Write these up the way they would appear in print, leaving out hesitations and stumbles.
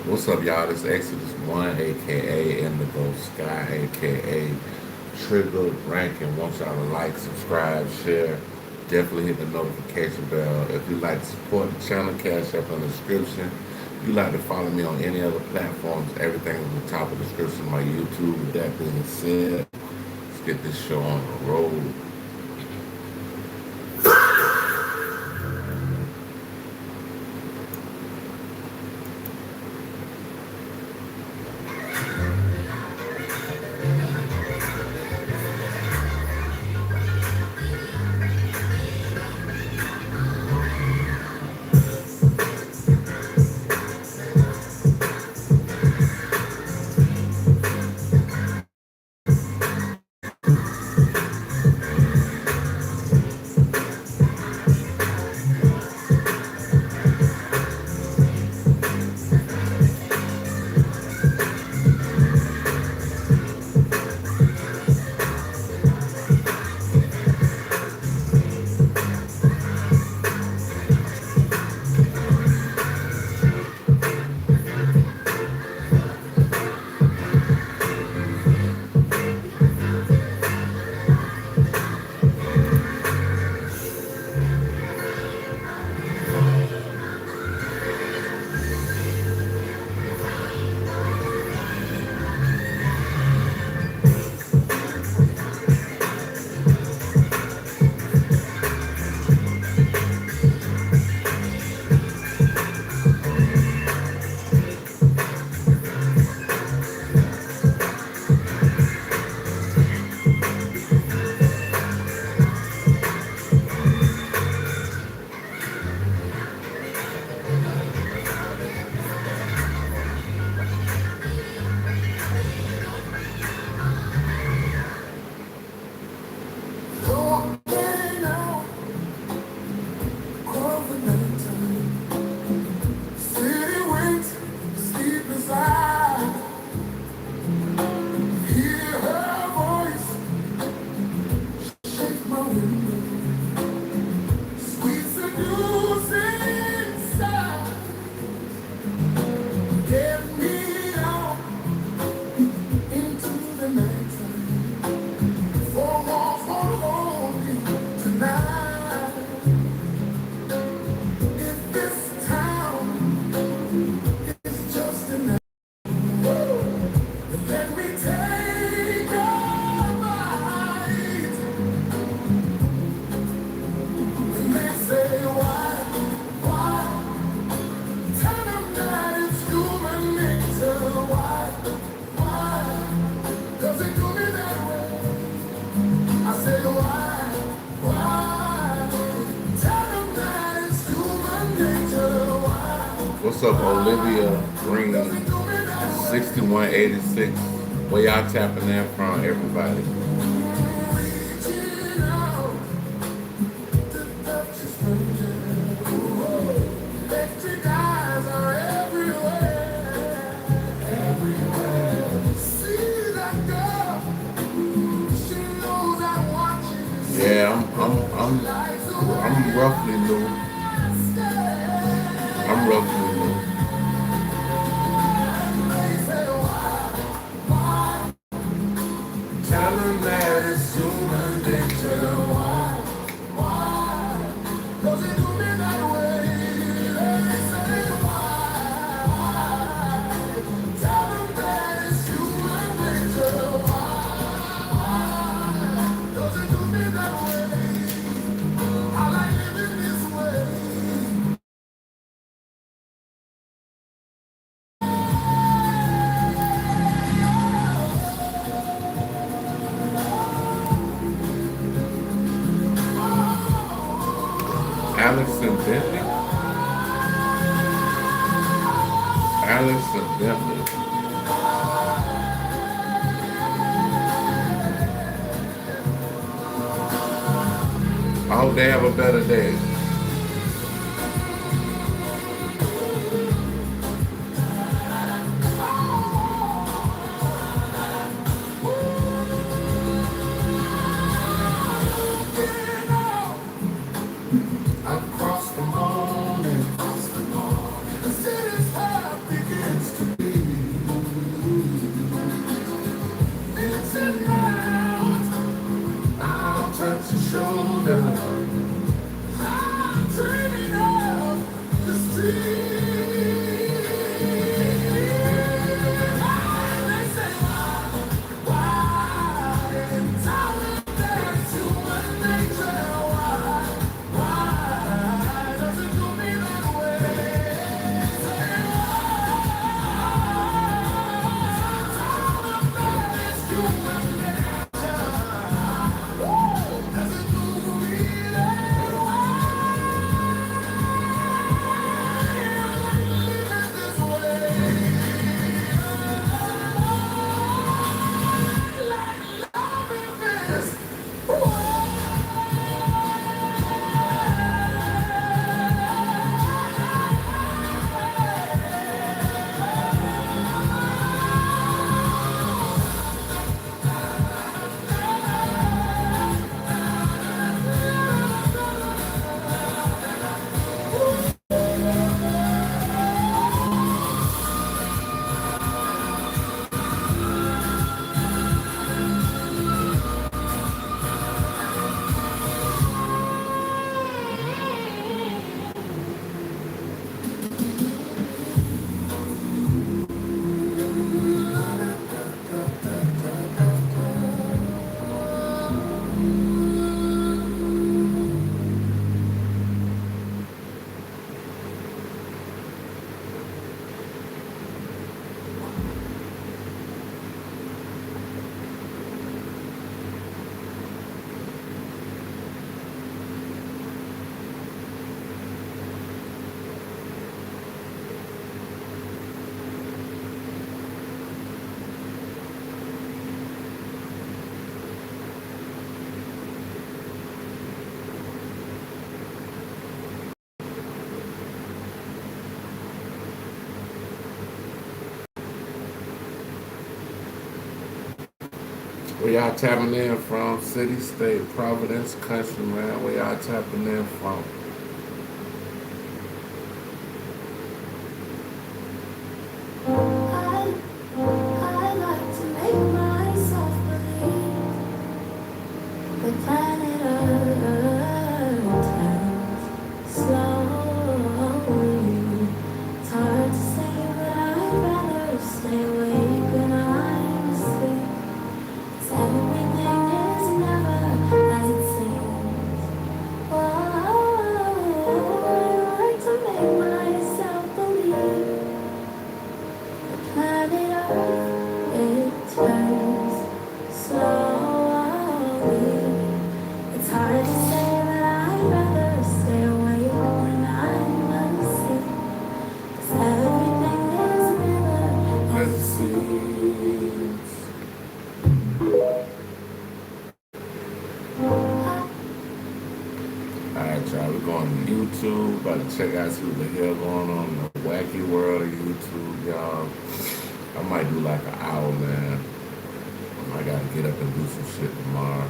What's up, y'all? This is Exodus 1, aka Indigo Sky, aka Trigger Ranking. Want y'all to like, subscribe, share. Definitely hit the notification bell. If you like to support the channel, cash up in the description. If you like to follow me on any other platforms, everything is at the top of the description of my YouTube. With that being said, let's get this show on the road. What's up, Olivia Green, 6186? Where y'all tapping in from, everybody? Yeah, I'm roughly new. I'm roughly new. Tell them that it's human nature. Why? Does it do me that way? They say why? Tell them that it's human nature. Why? Does it do me that way? I like living this way. Alex and Bentley. Alex and Bentley. I hope they have a better day. Across the morning, the city's heart begins to Where y'all tapping in from? City, state, Providence, country, man. Where y'all tapping in from? I like to make myself believe the planet Earth turns slowly. It's hard to say, but I'd rather stay awake when I'm asleep. 'Cause everything is never as it seems. Oh, I like to make myself believe planet Earth, it turns slowly. It's hard to say, but I'd rather stay awake when I'm asleep. 'Cause everything is never as it seems. Alright, y'all, we're going to YouTube. About to check out, see what the hell going on in the wacky world of YouTube, y'all. I might do like an hour, man. I gotta get up and do some shit tomorrow.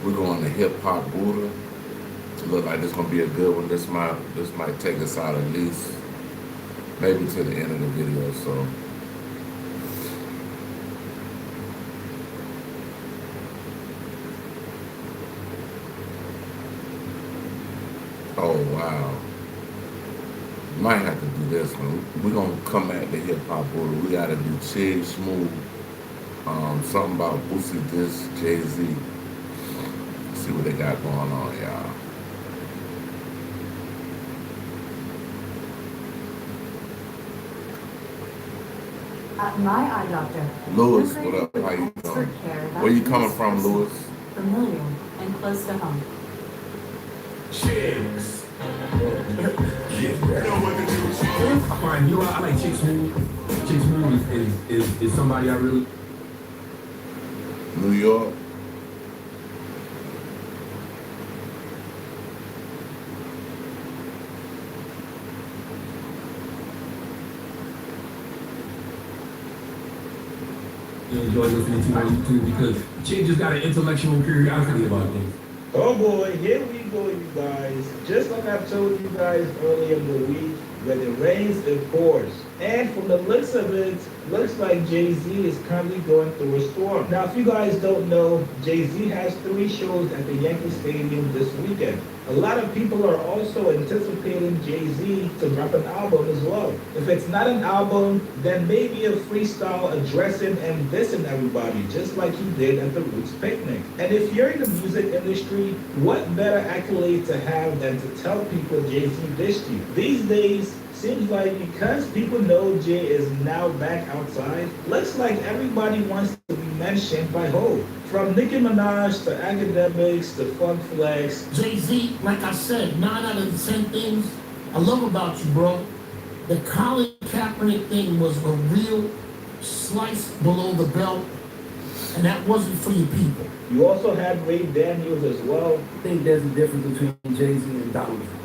We're going to Hip Hop Buddha. Look like this gonna be a good one. This might take us out at least maybe to the end of the video. So oh wow. Might have to do this one. We're gonna come at the Hip Hop Buddha. We gotta do Chig Smooth. Something about Boosie This, Jay-Z. See what they got going on, y'all. My eye doctor. Lewis, what up? How you doing? Where you coming from, Lewis? Familiar and close to home. Chicks. Fine, you know, I like Chick Smooth. Chick Smooth is somebody I really. New York. Enjoy listening to on YouTube because Chick just got an intellectual curiosity about things. Oh boy, here we go, you guys. Just like I told you guys earlier in the week, when it rains, it pours. And from the looks of it, looks like Jay-Z is currently going through a storm. Now, if you guys don't know, Jay-Z has 3 shows at the Yankee Stadium this weekend. A lot of people are also anticipating Jay-Z to drop an album as well. If it's not an album, then maybe a freestyle addressing and dissing everybody, just like he did at the Roots Picnic. And if you're in the music industry, what better accolade to have than to tell people Jay-Z dissed you? These days, seems like because people know Jay is now back outside, looks like everybody wants to be mentioned by Ho. From Nicki Minaj to Academics to Funk Flex. Jay-Z, like I said, 9 out of the 10 things I love about you, bro. The Colin Kaepernick thing was a real slice below the belt, and that wasn't for your people. You also had Ray Daniels as well. I think there's a difference between Jay-Z and Donald Trump.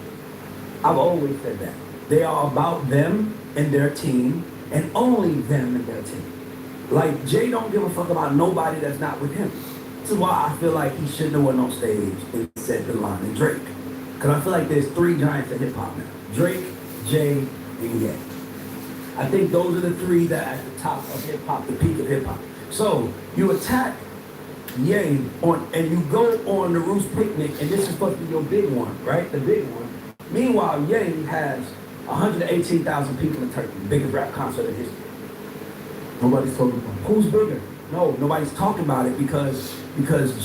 I've always said that. They are about them and their team, and only them and their team. Like, Jay don't give a fuck about nobody that's not with him. This is why I feel like he shouldn't have went on stage and said the line and Drake. Because I feel like there's 3 giants of hip-hop now. Drake, Jay, and Ye. I think those are the 3 that are at the top of hip-hop, the peak of hip-hop. So, you attack Ye and you go on the Roots Picnic, and this is supposed to be your big one, right? The big one. Meanwhile, Ye has 118,000 people in Turkey, the biggest rap concert in history. Nobody's talking about it. Who's bigger? No, nobody's talking about it because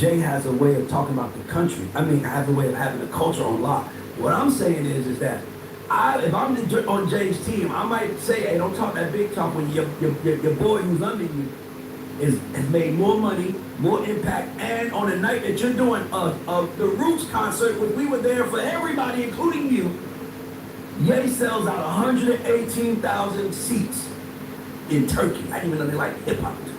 Jay has a way of talking about the country. I mean, has a way of having the culture on lock. What I'm saying is that if I'm on Jay's team, I might say, hey, don't talk that big talk when your boy who's under you has made more money, more impact, and on the night that you're doing the Roots concert, which we were there for everybody, including you, Ye sells out 118,000 seats in Turkey. I didn't even know they like hip-hop in Turkey.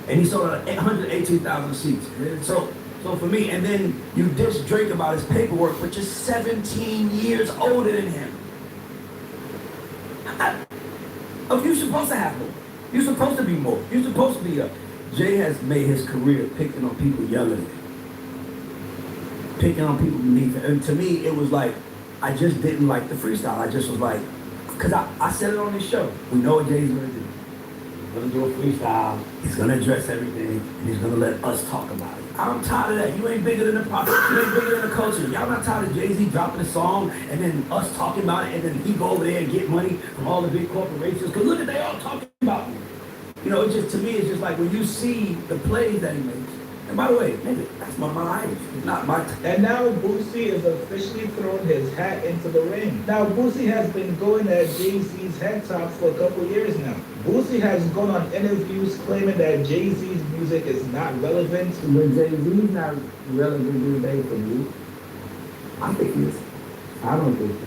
And he sold out 118,000 seats. So for me, and then you diss Drake about his paperwork, which is 17 years older than him. You're supposed to have more. You're supposed to be more. You're supposed to be up. Jay has made his career picking on people younger than him. Picking on people beneath him. And to me, it was like, I just didn't like the freestyle. I just was like, because I said it on this show. We know what Jay's going to do. He's going to do a freestyle. He's going to address everything. And he's going to let us talk about it. I'm tired of that. You ain't bigger than the pop. You ain't bigger than the culture. Y'all not tired of Jay-Z dropping a song and then us talking about it and then he go over there and get money from all the big corporations. Because look at they all talking about me. You know, it's just, to me, it's just like when you see the plays that he makes. And by the way, nigga, that's my idols. It's not my And now Boosie is officially thrown his hat into the ring. Now Boosie has been going at Jay-Z's head top for a couple years now. Boosie has gone on interviews claiming that Jay-Z's music is not relevant. But Jay-Z's not relevant today for you. I think he is. I don't think so.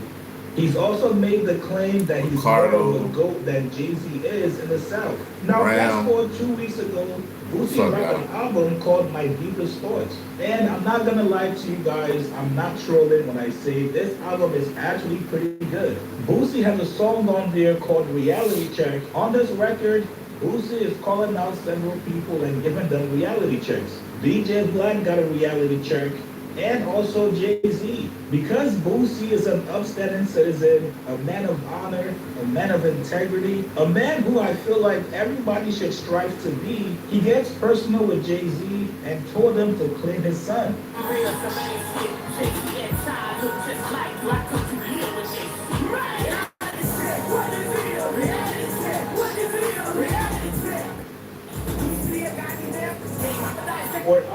He's also made the claim that he's more of a GOAT than Jay-Z is in the South. Now, fast forward 2 weeks ago, Boosie dropped an album called My Deepest Thoughts. And I'm not gonna lie to you guys, I'm not trolling when I say this album is actually pretty good. Boosie has a song on there called Reality Check. On this record, Boosie is calling out several people and giving them reality checks. DJ Black got a reality check, and also Jay-Z. Because Boosie is an upstanding citizen, a man of honor, a man of integrity, a man who I feel like everybody should strive to be, he gets personal with Jay-Z and told him to claim his son.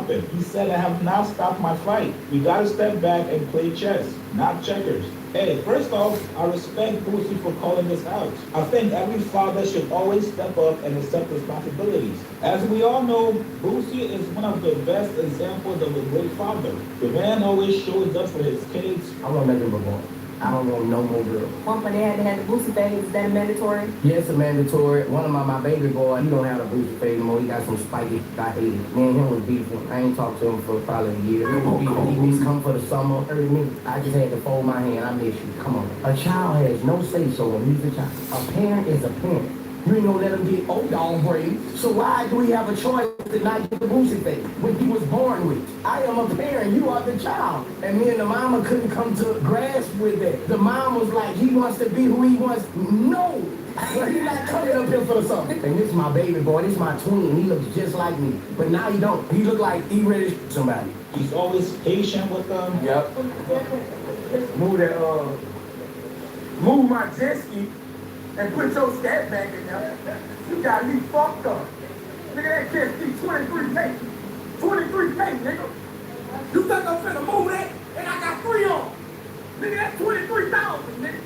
He said, I have now stopped my fight. We gotta step back and play chess, not checkers. Hey, first off, I respect Boosie for calling this out. I think every father should always step up and accept responsibilities. As we all know, Boosie is one of the best examples of a great father. The man always shows up for his kids. I want to make him a boy. I don't want no more girls. One for they had to have the Boosie phase. Is that a mandatory? Yes, a mandatory. One of my baby boy, he don't have a Boosie phase anymore. He got some spiky. I hate it. Me and him was beefing. I ain't talked to him for probably a year. We was beefing. He needs to come for the summer. Heard me. I just had to fold my hand. I miss you. Come on. A child has no say so when he's a child. A parent is a parent. You ain't gonna let him get old on brains. So why do we have a choice to not get the Boosie thing when he was born with? I am a parent, you are the child. And me and the mama couldn't come to grasp with that. The mom was like, he wants to be who he wants. No, he's not coming up here for the summer. And this is my baby boy, this is my twin. He looks just like me. But now he don't. He look like he ready to shoot somebody. He's always patient with them. Yep. Move my jet ski and put your scat back in there. You got me fucked up. Nigga, that jet ski 23K. 23K, nigga. You think I'm finna move that? And I got 3 on. Nigga, that's 23,000, nigga.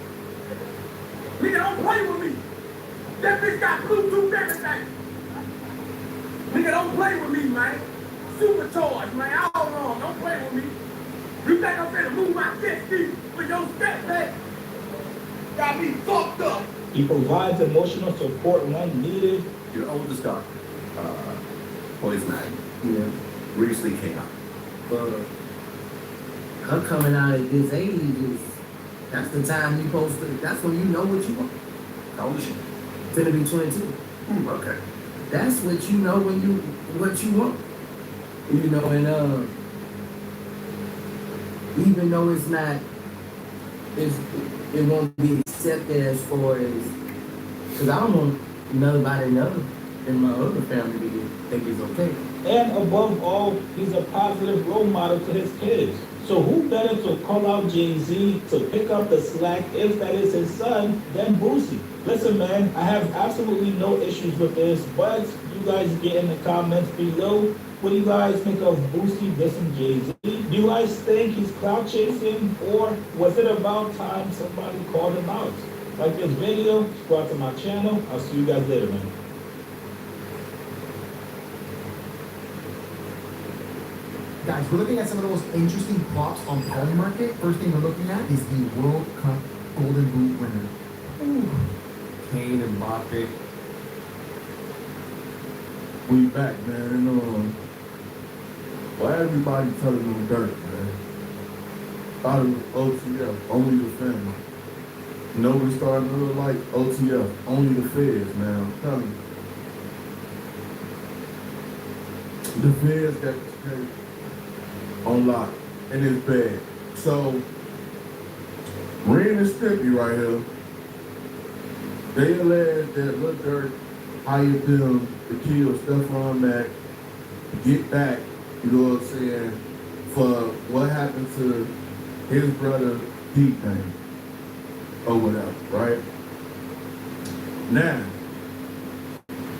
Nigga, don't play with me. That bitch got Bluetooth everything. Nigga, don't play with me, man. Supercharged, man. All wrong. Don't play with me. You think I'm finna move my jet ski with your scat back? Got me fucked up. He provides emotional support when needed. Your oldest daughter, Poison Ivy, recently came out. Her coming out at this age is, that's the time you supposed to, that's when you know what you want. How old is she? Finna be 22. Okay. That's what you know when you, what you want. You know, and even though it's not, it won't be accepted as far as, because I don't want nobody in my other family to think it's okay. And above all, he's a positive role model to his kids. So who better to call out Jay-Z to pick up the slack if that is his son than Boosie? Listen, man, I have absolutely no issues with this, but you guys get in the comments below. What do you guys think of Boosie dissing Jay-Z? Do you guys think he's clout chasing, or was it about time somebody called him out? Like this video, subscribe to my channel. I'll see you guys later, man. Guys, we're looking at some of the most interesting props on Poly Market. First thing we're looking at is the World Cup Golden Boot winner. Ooh. Kane and Mbappe. We back, man, and why everybody telling me dirt, man? Thought it was OTF, only the family. Nobody starting to look like OTF. Only the feds, man. I'm telling you. The feds got this case on lock. And it's bad. So, Ren and Stimpy right here, they alleged that Lil Durk hired them to kill Stephon Mack, get back, you know what I'm saying, for what happened to his brother Pete thing, or whatever, right? Now,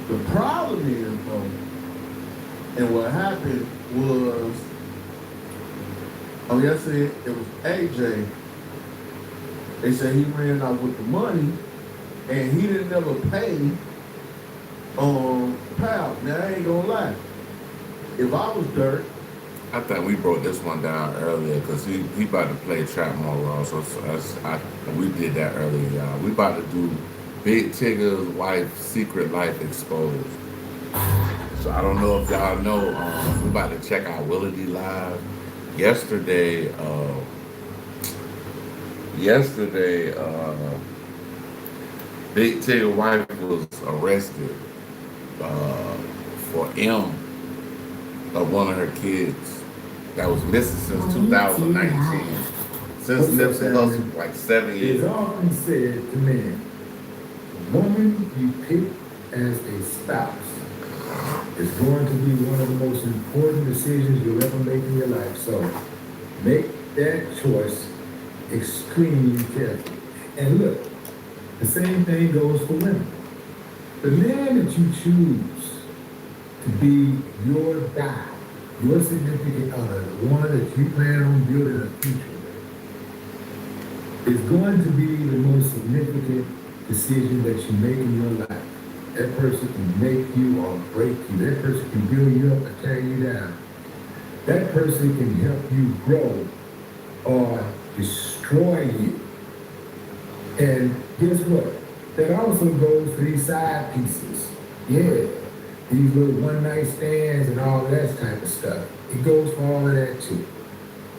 the problem is, though, and what happened was, yesterday it was AJ. They said he ran out with the money and he didn't ever pay Pal. Now I ain't gonna lie. If I was Dirk, I think we broke this one down earlier because he about to play Trap More Raw. So we did that earlier, y'all. We about to do Big Tigger's wife's secret life exposed. So I don't know if y'all know. We about to check out Willity Live. Yesterday, Big Tigger's wife was arrested for M of one of her kids that was missing since 2019. Since Nipsey Hussle, like 7 years. It's often said to men, the woman you pick as a spouse is going to be one of the most important decisions you'll ever make in your life. So make that choice extremely carefully. And look, the same thing goes for women. The man that you choose to be your guy, your significant other, the one that you plan on building a future with, is going to be the most significant decision that you make in your life. That person can make you or break you. That person can build you up or tear you down. That person can help you grow or destroy you. And guess what? That also goes for these side pieces. Yeah, these little one-night stands and all of that type of stuff. It goes for all of that too.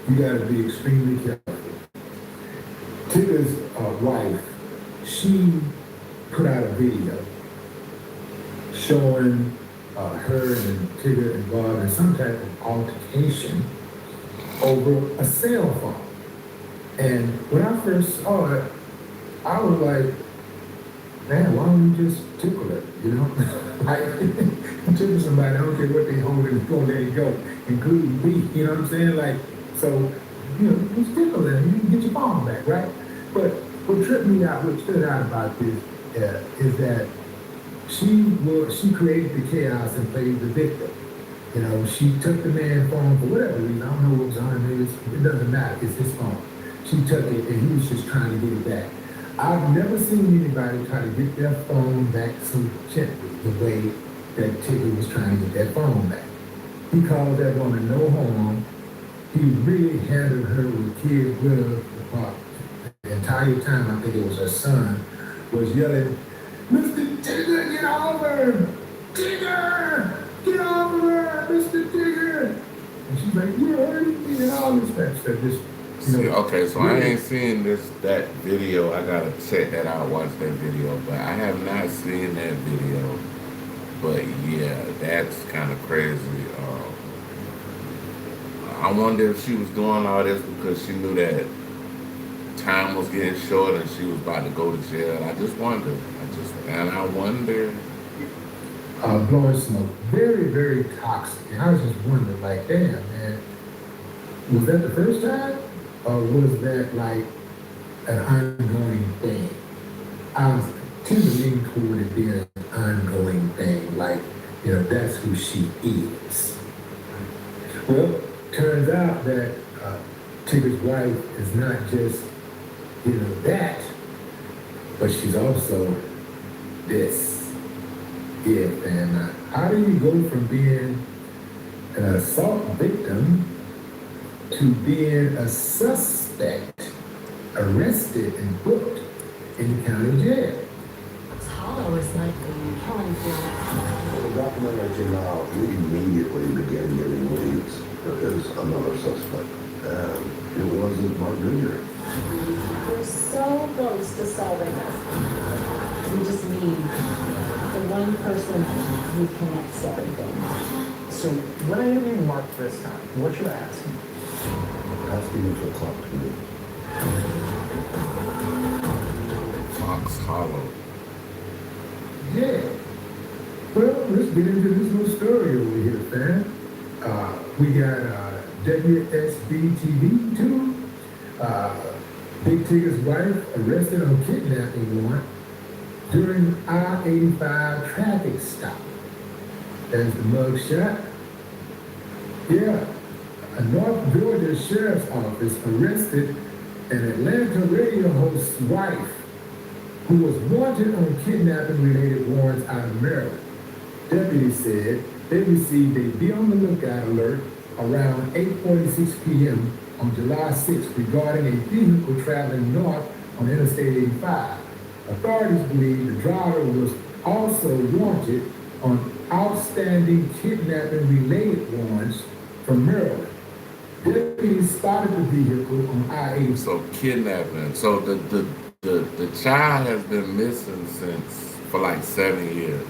You gotta be extremely careful. Tigger's wife, she put out a video showing her and Tigger involved in some type of altercation over a cell phone. And when I first saw it, I was like, man, why don't you just tickle it, you know? Like, tickle somebody, I don't care what they holding, just go let it go, including me, you know what I'm saying? Like, so, you know, just tickle it, you can get your phone back, right? But what tripped me out, what stood out about this is that she created the chaos and played the victim. You know, she took the man's phone for whatever reason. I don't know what was on it. It doesn't matter. It's his phone. She took it and he was just trying to get it back. I've never seen anybody try to get their phone back so gently the way that Tigger was trying to get that phone back. He caused that woman no harm. He really handled her with kid gloves. The entire time, I think it was her son, was yelling, Mr. Tigger, get over! Tigger! Get over her, Mr. Tigger! And she's like, you're hurting me and all this type of stuff. Just, See, okay, so I ain't seen that video. I gotta check that out, watch that video. But I have not seen that video. But yeah, that's kind of crazy. I wonder if she was doing all this because she knew that time was getting short and she was about to go to jail. I just wonder. I wonder. Blowing smoke. Very, very toxic. And I was just wondering, like, damn, man, was that the first time? Or was that like an ongoing thing? I was tend to lean toward it being an ongoing thing, like, you know, that's who she is. Well, turns out that Tigger's wife is not just, you know, that, but she's also this. Yeah, man. How do you go from being an assault victim to being a suspect, arrested and booked in the county jail? It's hollow, it's like a killing field. The documentary came out, we immediately began getting leads. There is another suspect, and it wasn't Mark Jr. There's so close to solving this. We just need the one person who connects everything. So when I interview Mark this time, what should I ask him? Ask him to talk to me. Fox Hollow. Yeah. Well, let's get into this little story over here, fam. We got WSB-TV too. Big Tigger's wife arrested on kidnapping warrant during I-85 traffic stop. There's the mug shot. Yeah. A North Georgia Sheriff's Office arrested an Atlanta radio host's wife who was wanted on kidnapping-related warrants out of Maryland. Deputies said they received a be on the lookout alert around 8:46 p.m. on July 6th regarding a vehicle traveling north on Interstate 85. Authorities believe the driver was also wanted on outstanding kidnapping-related warrants from Maryland. Deputies spotted the vehicle on I-85. So kidnapping. So the child has been missing for like 7 years.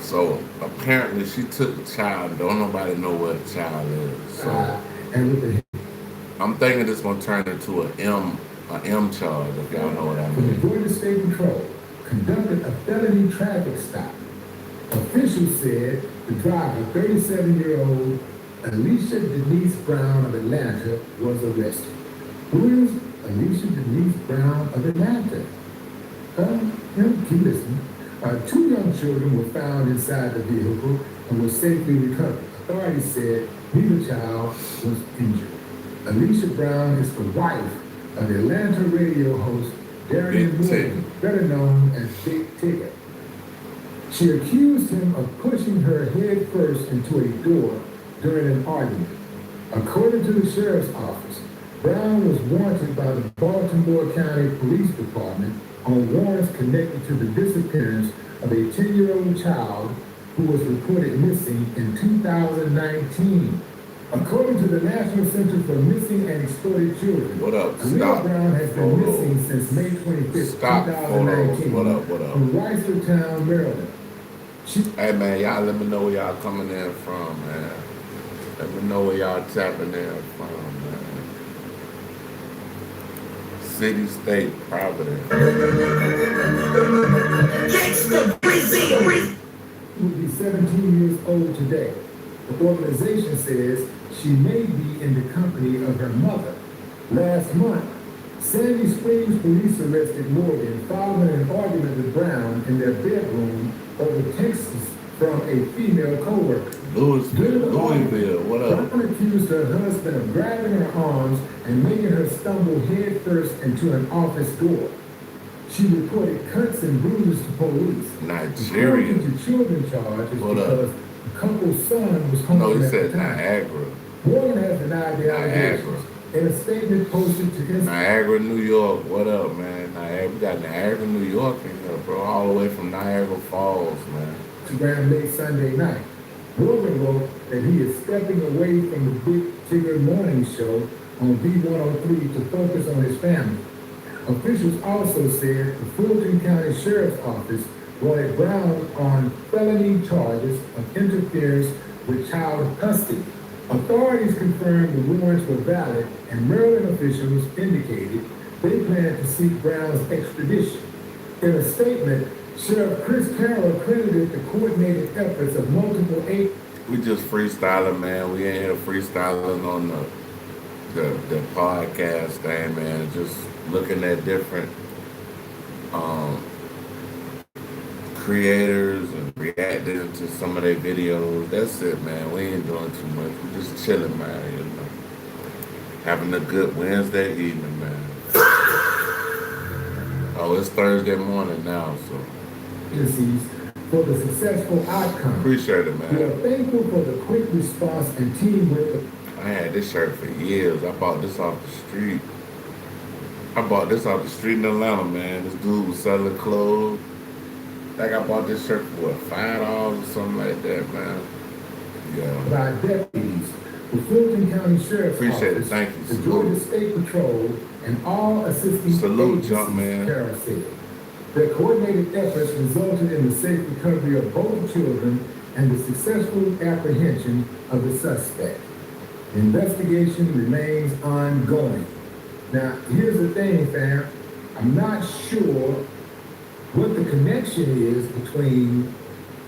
So apparently she took the child. Don't nobody know where the child is. So I'm thinking it's gonna turn into an M charge, if y'all know what I mean. The Georgia State Patrol conducted a felony traffic stop. Officials said the driver, 37-year-old Alicia Denise Brown of Atlanta, was arrested. Who is Alicia Denise Brown of Atlanta? Keep listening. 2 young children were found inside the vehicle and were safely recovered. Authorities said neither child was injured. Alicia Brown is the wife of the Atlanta radio host Darian Morgan, better known as Big Tigger. She accused him of pushing her head first into a door during an argument. According to the sheriff's office, Brown was wanted by the Baltimore County Police Department on warrants connected to the disappearance of a 10-year-old child who was reported missing in 2019. According to the National Center for Missing and Exploited Children, Alicia Brown has been missing since May 25th, 2019 What up? from Reisterstown, Maryland. Hey man, y'all let me know where y'all coming in from, man. Let me know where y'all tapping in from, man. City, state, Providence. She would be 17 years old today. The organization says she may be in the company of her mother. Last month, Sandy Springs police arrested Morgan following an argument with Brown in their bedroom over texts from a female co-worker. Louisville, what up? Brown accused her husband of grabbing her arms and making her stumble head first into an office door. She reported cuts and bruises to police. Nigeria. According to children charges because the couple's son was home. No, he said Niagara. Morgan has denied the allegations. In a statement posted to Instagram. Niagara, New York. What up, man? We got Niagara, New York in here, bro. All the way from Niagara Falls, man. Instagram late Sunday night. Morgan wrote that he is stepping away from the Big Tigger morning show on B103 to focus on his family. Officials also said the Fulton County Sheriff's Office wanted Brown on felony charges of interference with child custody. Authorities confirmed the warrants were valid, and Maryland officials indicated they plan to seek Brown's extradition. In a statement, Sheriff Chris Carroll credited the coordinated efforts of multiple agents. We just freestyling, man. We ain't here freestyling on the podcast thing, man. Just looking at different creators and reacting to some of their videos. That's it, man. We ain't doing too much. We're just chilling, man, you know. Having a good Wednesday evening, man. Oh, it's Thursday morning now, so. For the successful outcome. Appreciate it, man. We are thankful for the quick response and teamwork. I had this shirt for years. I bought this off the street. In Atlanta, man. This dude was selling clothes. I think I bought this shirt for $5 or something like that, man. Yeah. By deputies, the Fulton County Sheriff's Appreciate Office, it. Thank you. the Georgia State Patrol, and all assisting Salute, agencies, jump man. Carol said. Their coordinated efforts resulted in the safe recovery of both children and the successful apprehension of the suspect. The investigation remains ongoing. Now, here's the thing, fam. I'm not sure what the connection is between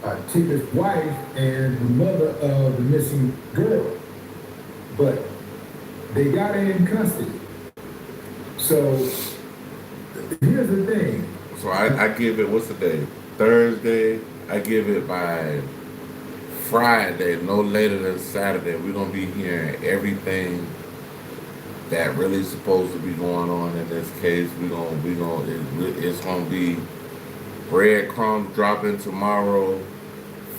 Tigger's wife and the mother of the missing girl, but they got her in custody. So, here's the thing. So I give it, what's the day? Thursday. I give it by Friday, no later than Saturday. We're gonna be hearing everything that really supposed to be going on in this case. It's gonna be breadcrumbs dropping tomorrow.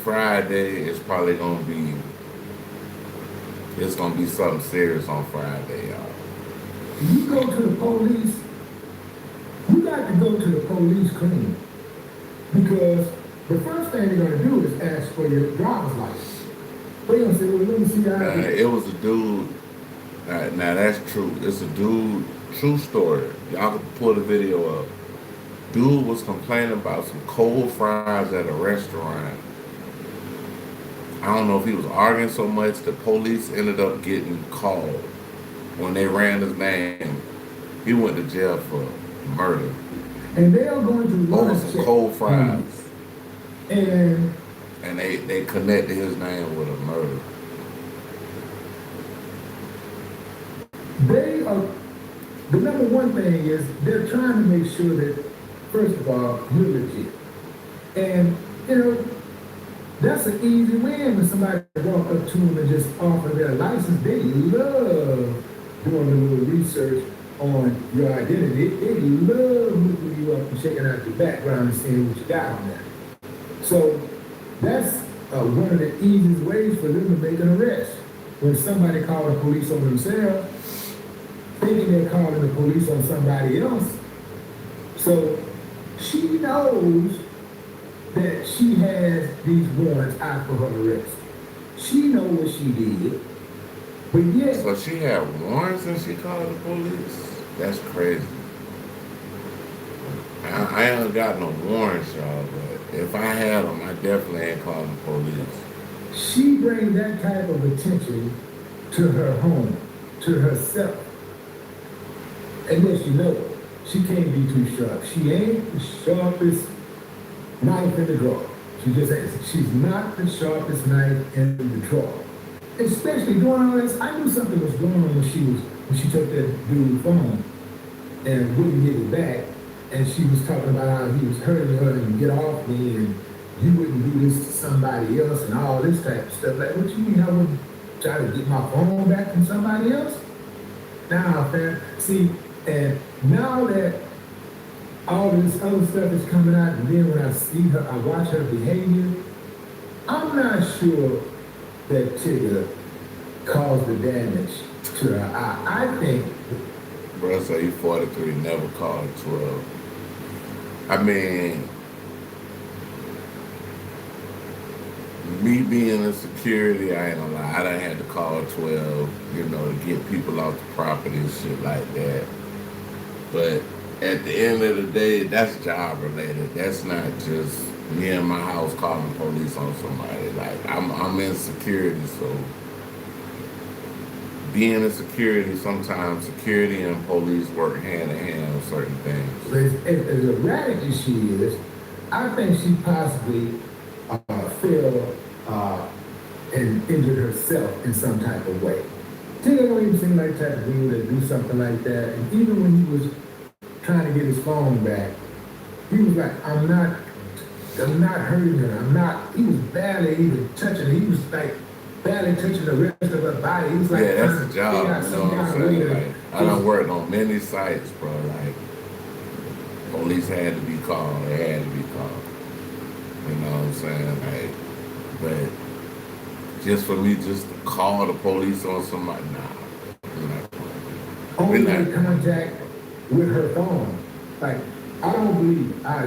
Friday is probably gonna be. It's gonna be something serious on Friday, y'all. You go to the police. You got to go to the police clean, because the first thing they're gonna do is ask for your driver's license. They're gonna say, "Well, let me see how." It was a dude. Now that's true. It's a dude. True story. Y'all can pull the video up. Dude was complaining about some cold fries at a restaurant. I don't know if he was arguing so much. The police ended up getting called when they ran his name. He went to jail for murder. And they are going to over run some cold fries. And they connected his name with a murder. They are, the number one thing is they're trying to make sure that, first of all, you're legit. And, you know, that's an easy win when somebody walk up to them and just offer their license. They love doing a little research on your identity. They love looking you up and checking out your background and seeing what you got on there. So that's one of the easiest ways for them to make an arrest. When somebody calls the police on themselves, thinking they're calling the police on somebody else. So she knows that she has these warrants out for her arrest. She knows what she did, but yet... So she had warrants and she called the police? That's crazy. I ain't got no warrants, y'all, but if I had them, I definitely ain't calling the police. She brings that type of attention to her home, to herself. And then she knows she can't be too sharp. She ain't the sharpest knife in the drawer. She just ain't. She's not the sharpest knife in the drawer. Especially doing all this. I knew something was going on when she took that dude's phone and wouldn't give it back. And she was talking about how he was hurting her and get off me and you wouldn't do this to somebody else and all this type of stuff. Like, what you mean I wouldn't try to get my phone back from somebody else? Nah, fam. See, and now that all this other stuff is coming out, and then when I see her, I watch her behavior, I'm not sure that Tigger caused the damage to her eye. I think... Bro, so you 43, never called 12. I mean, me being in security, I ain't gonna lie, I done had to call 12, you know, to get people off the property and shit like that. But at the end of the day, that's job related. That's not just me in my house calling police on somebody. Like, I'm in security, so being in security, sometimes security and police work hand in hand on certain things. As erratic as she is, I think she possibly fell and injured herself in some type of way. Tigger don't even seem like the type of dude that do something like that. And even when he was trying to get his phone back, he was like, I'm not hurting her. He was barely even touching her. He was like barely touching the rest of her body. He was like, yeah, that's the job, you know what I'm saying? Like, I done worked on many sites, bro. Like, police had to be called. They had to be called. You know what I'm saying? Like, but just for me just to call the police on somebody, nah. Only in contact with her phone. Like, I don't believe, I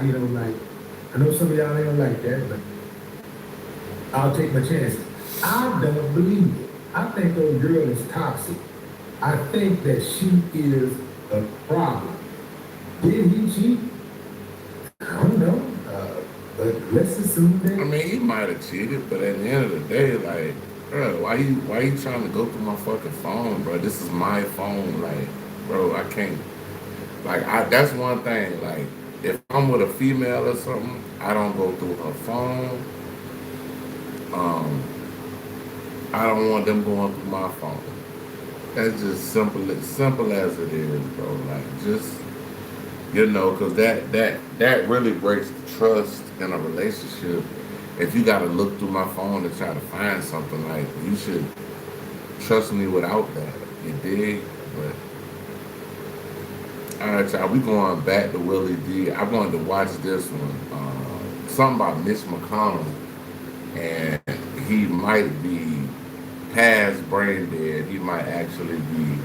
know some of y'all ain't gonna like that, but I'll take my chances. I don't believe it. I think those girl is toxic. I think that she is a problem. Did he cheat? I don't know. But let's assume that. I mean, he might have cheated, but at the end of the day, like, bro, why you trying to go through my fucking phone, bro? This is my phone, like, bro, I can't. Like, that's one thing. Like, if I'm with a female or something, I don't go through her phone. I don't want them going through my phone. That's just simple as it is, bro. Like, just, you know, because that really breaks the trust in a relationship. If you got to look through my phone to try to find something, like, you should trust me without that. You dig? But all right, y'all, we going back to Willie D. I wanted to watch this one. Something about Mitch McConnell, and he might be past brain dead. He might actually be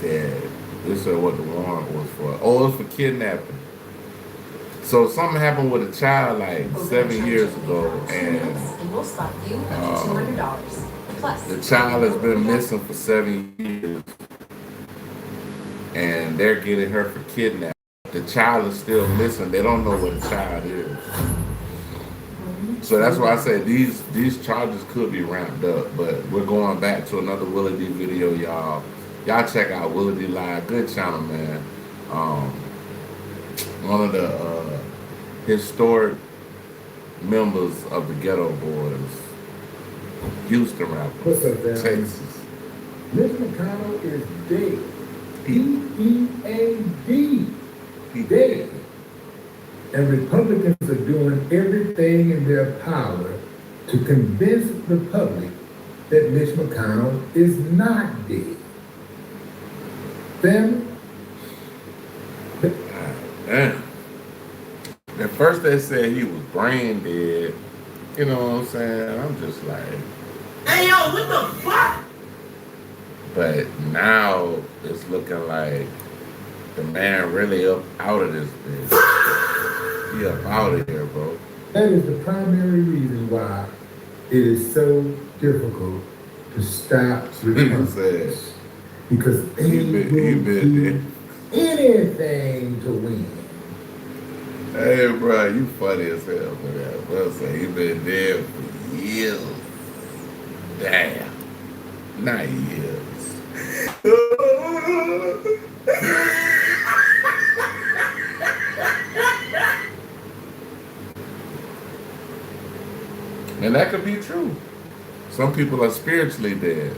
dead. This is what the warrant was for. Oh, it's for kidnapping. So something happened with a child like 7 years ago, and we'll spot you up to $200. Plus, the child has been missing for 7 years, and they're getting her for kidnapping. The child is still missing. They don't know what the child is. So that's why I said these charges could be ramped up. But we're going back to another Willie D video, y'all. Y'all check out Willie D Live. Good channel, man. One of the historic members of the Ghetto Boys, Houston rappers, What's up, man? Texas. Mitch McConnell is dead. D-E-A-D. He dead. And Republicans are doing everything in their power to convince the public that Mitch McConnell is not dead. Family? Damn. At first they said he was brain dead. You know what I'm saying? I'm just like, Hey, yo, what the fuck? but now it's looking like the man really up out of this bitch. He up out of here, bro. That is the primary reason why it is so difficult to stop Republicans. Because they will do anything to win. Hey, bro, you funny as hell, man. Well, say he been dead for years. Damn. Not years. And that could be true. Some people are spiritually dead.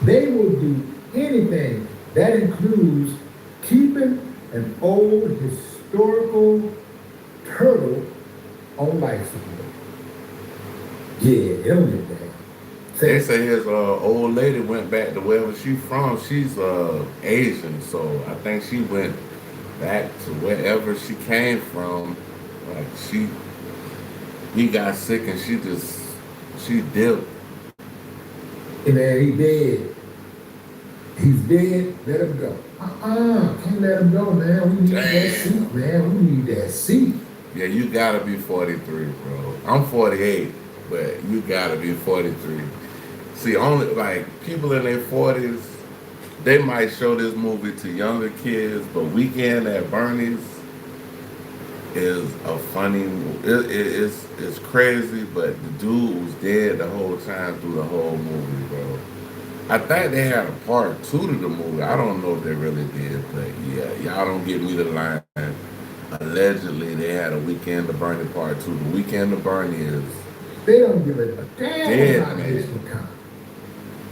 They will do anything. That includes keeping an old historical turtle on life support. Yeah, it'll get bad. They say his old lady went back to wherever she from. She's Asian, so I think she went back to wherever she came from. Like he got sick and she dipped. And then he dead. He's dead, let him go. Can't let him go, man. We need that seat, man. We need that seat. Yeah, you gotta be 43, bro. I'm 48, but you gotta be 43. See, only like people in their 40s, they might show this movie to younger kids, but Weekend at Bernie's is a funny. It's crazy, but the dude was dead the whole time through the whole movie, bro. I think they had a part 2 to the movie. I don't know if they really did, but yeah, y'all don't get me the line. Allegedly, they had a Weekend at Bernie part 2. The Weekend at Bernie is They don't give a damn dead, about man. Mitch McConnell.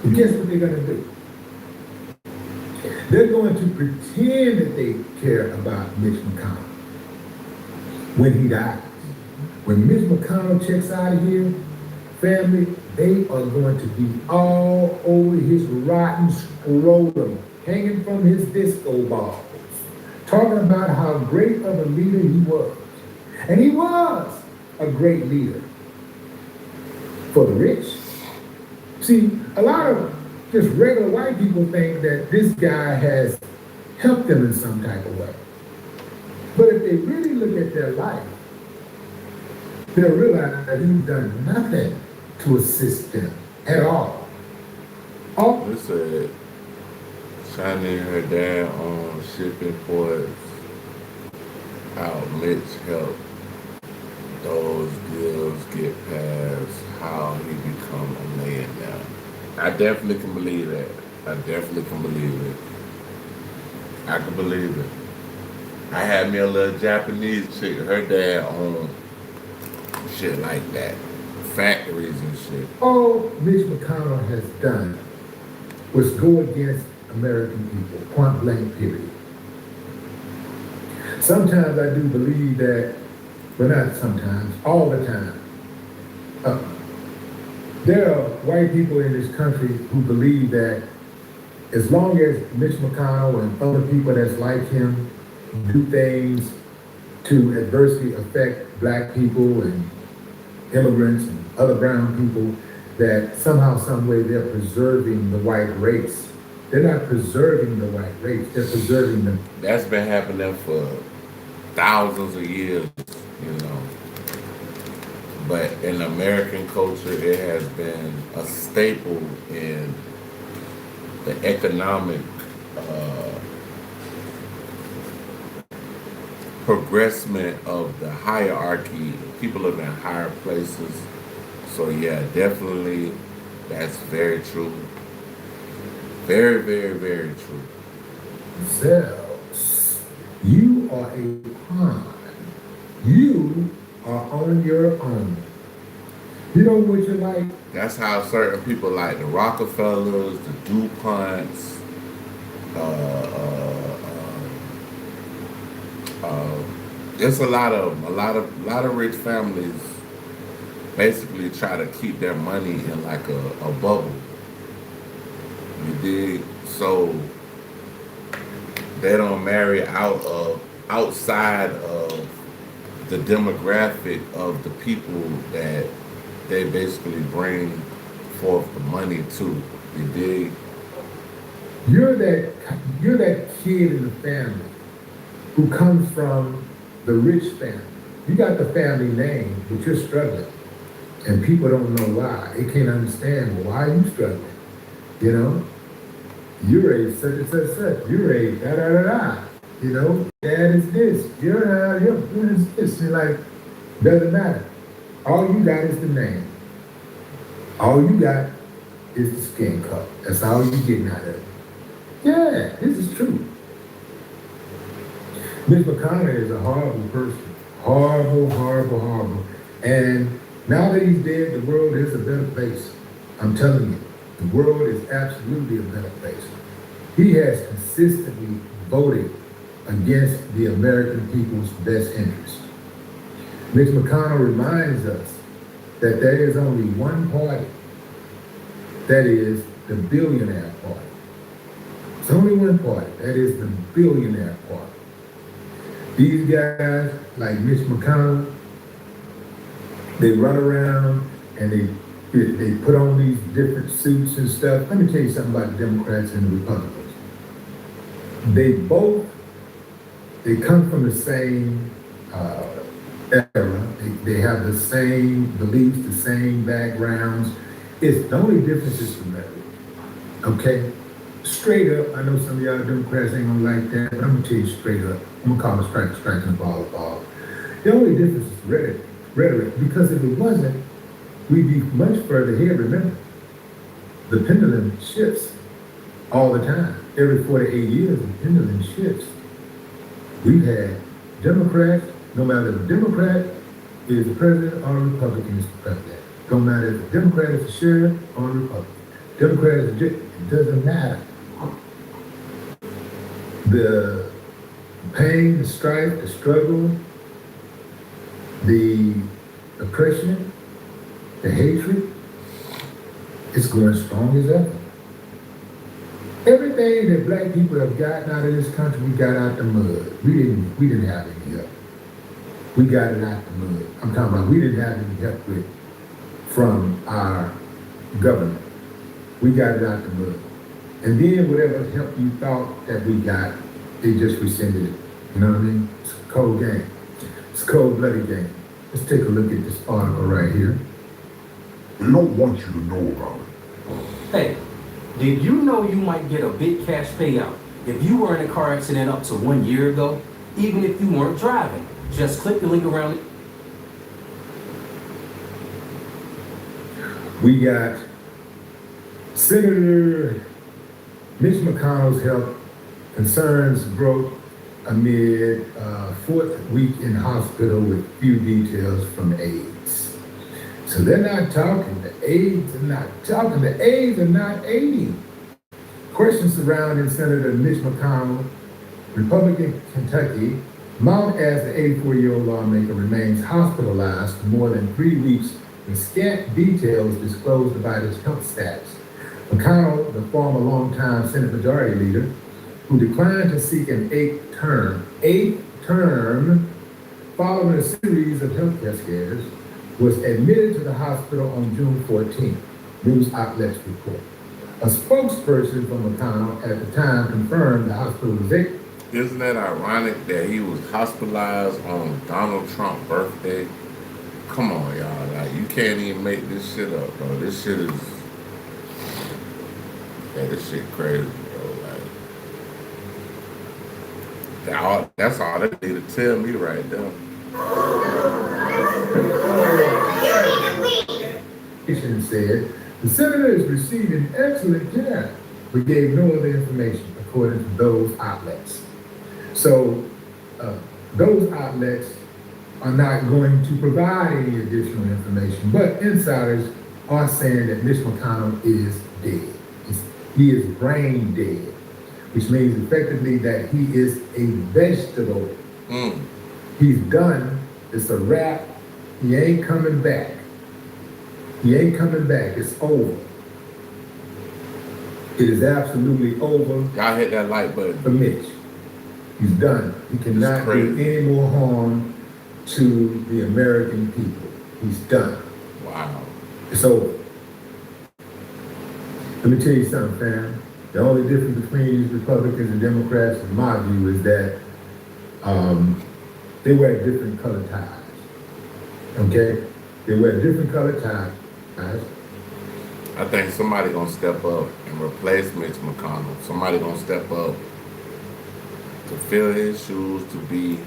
But guess what they're gonna do? They're going to pretend that they care about Mitch McConnell when he dies. When Mitch McConnell checks out of here, family, they are going to be all over his rotten scrotum, hanging from his disco balls, talking about how great of a leader he was. And he was a great leader for the rich. See, a lot of just regular white people think that this guy has helped them in some type of way. But if they really look at their life, they'll realize that he's done nothing to assist them at all. They said Shiny and her dad on shipping ports. How Mitch helped those deals get past. How he become a millionaire. I definitely can believe that. I definitely can believe it. I can believe it. I had me a little Japanese chick. Her dad owned shit like that. Factories and shit. All Mitch McConnell has done was go against American people, point blank period. Sometimes I do believe that, but not sometimes, all the time. There are white people in this country who believe that as long as Mitch McConnell and other people that's like him do things to adversely affect black people and immigrants and other brown people, that somehow, some way they're preserving the white race. They're not preserving the white race, they're preserving them. That's been happening for thousands of years, you know. But in American culture, it has been a staple in the economic progressment of the hierarchy. People live in higher places. So yeah, definitely that's very true. Very, very, very true. Zells, you are a pawn. You are on your own. You know what you like? That's how certain people like the Rockefellers, the DuPonts, there's a lot of rich families basically try to keep their money in like a bubble. You dig? So they don't marry outside of the demographic of the people that they basically bring forth the money to. You dig? You're that kid in the family who comes from the rich family. You got the family name, but you're struggling. And people don't know why. They can't understand, well, why are you struggling? You know? You're a such and such such. You're a da da da da. You know? Dad is this. You're is this. You're like, doesn't matter. All you got is the name. All you got is the skin color. That's all you're getting out of it. Yeah, this is true. Mitch McConnell is a horrible person. Horrible, horrible, horrible. And now that he's dead, the world is a better place. I'm telling you, the world is absolutely a better place. He has consistently voted against the American people's best interest. Mitch McConnell reminds us that there is only one party, that is the billionaire party. It's only one party, that is the billionaire party. These guys, like Mitch McConnell, they run around and they put on these different suits and stuff. Let me tell you something about the Democrats and the Republicans. They come from the same era. They have the same beliefs, the same backgrounds. The only difference is the rhetoric. Okay? Straight up, I know some of y'all Democrats ain't gonna like that, but I'm gonna tell you straight up. I'm gonna call it strike and ball. The only difference is rhetoric, because if it wasn't, we'd be much further ahead. Remember, the pendulum shifts all the time. Every 48 years, the pendulum shifts. We've had Democrats, no matter if the Democrat is the president or a Republican is the president. No matter if the Democrat is the sheriff or a Republican. Democrat is the judge, it doesn't matter. The pain, the strife, the struggle, the oppression, the hatred, it's going strong as ever. Everything that black people have gotten out of this country, we got out the mud. We didn't have any help. We got it out the mud. I'm talking about we didn't have any help from our government. We got it out the mud. And then whatever help you thought that we got, they just rescinded it. You know what I mean? It's a cold game. It's a cold-blooded game. Let's take a look at this article right here. They don't want you to know about it. Hey, Did you know you might get a big cash payout if you were in a car accident up to 1 year ago, even if you weren't driving? Just click the link around it. We got Senator Mitch McConnell's health concerns broke amid fourth week in hospital with few details from aides. So they're not talking. The aides are not talking. The aides are not aiding. Questions surrounding Senator Mitch McConnell, Republican Kentucky, mount as the 84-year-old lawmaker remains hospitalized for more than 3 weeks with scant details disclosed about his health status. McConnell, the former longtime Senate Majority Leader, who declined to seek an eighth term following a series of healthcare scares, was admitted to the hospital on June 14th, news outlets report. A spokesperson for McConnell at the time confirmed the hospitalization. Isn't that ironic that he was hospitalized on Donald Trump's birthday? Come on, y'all. Like, you can't even make this shit up, bro. This shit is... Yeah, this shit crazy, bro. Like, that's all they need to tell me right there. Said the senator is receiving excellent care, but gave no other information according to those outlets. So those outlets are not going to provide any additional information, but insiders are saying that Mitch McConnell is dead. He is brain dead, which means effectively that he is a vegetable. He's done. It's a wrap. He ain't coming back. He ain't coming back. It's over. It is absolutely over. Y'all hit that like button. For Mitch. He's done. He cannot do any more harm to the American people. He's done. Wow. It's over. Let me tell you something, fam. The only difference between these Republicans and Democrats, in my view, is that they wear different color ties. Okay? They wear different color ties. I think somebody gonna step up and replace Mitch McConnell. Somebody gonna step up to fill his shoes to be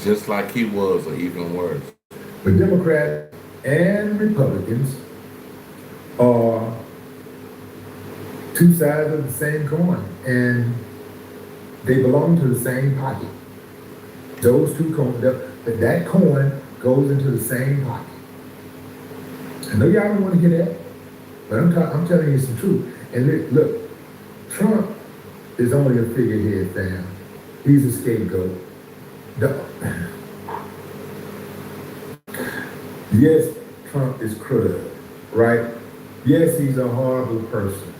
just like he was, or even worse. But Democrats and Republicans are two sides of the same coin, and they belong to the same pocket. Those two coins, that coin goes into the same pocket. I know y'all don't want to hear that, but I'm telling you some truth. And look, Trump is only a figurehead, fam. He's a scapegoat. Yes, Trump is crud, right? Yes, he's a horrible person.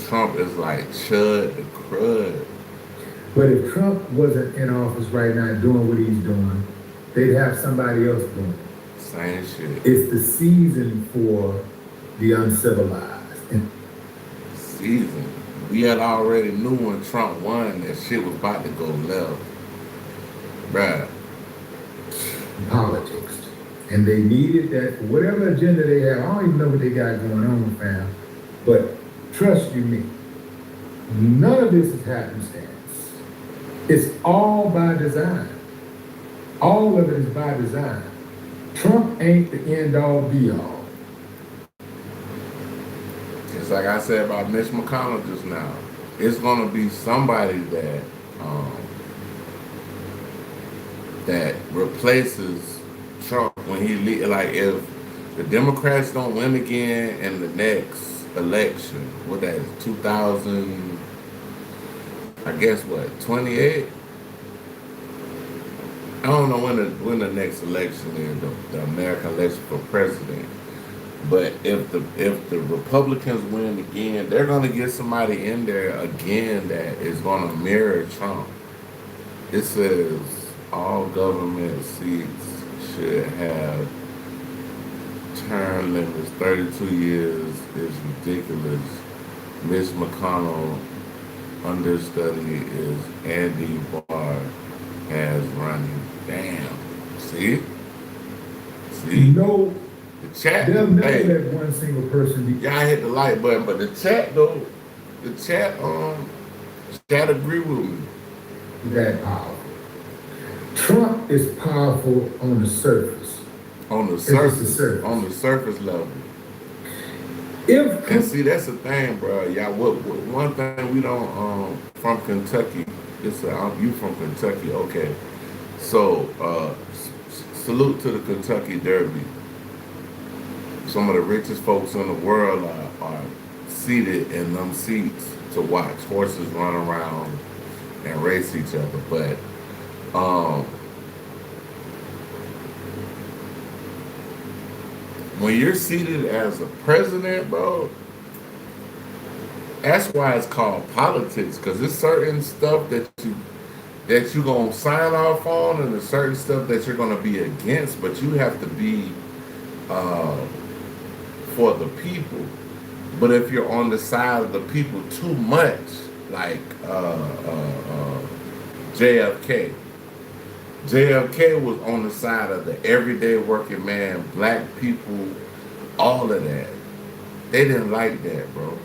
Trump is like Chud the crud. But if Trump wasn't in office right now doing what he's doing, they'd have somebody else doing it. Same shit. It's the season for the uncivilized. Season. We had already knew when Trump won that shit was about to go left. Bruh. Politics. And they needed that for whatever agenda they have. I don't even know what they got going on, fam. But trust you me, none of this is happenstance. It's all by design. All of it is by design. Trump ain't the end all be all. Just like I said about Mitch McConnell just now, it's gonna be somebody that that replaces Trump when he like if the Democrats don't win again in the next election, what that is, 2000, I guess what, 28? I don't know when the next election is, the American election for president. But if the Republicans win again, they're gonna get somebody in there again that is gonna mirror Trump. It says all government seats should have term limits. 32 years is ridiculous. Mitch McConnell understudy is Andy Barr as running. Damn. See? You know The chat, They'll never hey, let one single person be. y'all hit the like button, but the chat though, chat agree with me. That powerful. Trump is powerful on the surface. On the It's just the surface, surface. on the surface level. If And see, that's the thing, bro. Y'all, what one thing we don't from Kentucky. You from Kentucky, okay? So salute to the Kentucky Derby. Some of the richest folks in the world are seated in them seats to watch horses run around and race each other. But when you're seated as a president, bro, that's why it's called politics, because there's certain stuff that you gonna sign off on, and there's certain stuff that you're gonna be against, but you have to be for the people. But if you're on the side of the people too much, like JFK was on the side of the everyday working man, black people, all of that. They didn't like that, bro.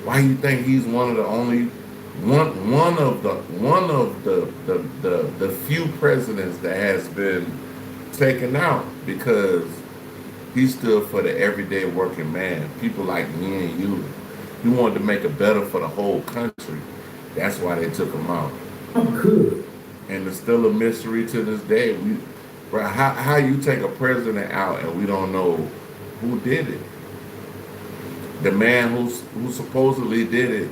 Why you think he's one of the only one of the few presidents that has been taken out? Because he stood for the everyday working man, people like me and you. He wanted to make it better for the whole country. That's why they took him out. Good. And it's still a mystery to this day. Bro, how you take a president out and we don't know who did it? The man who supposedly did it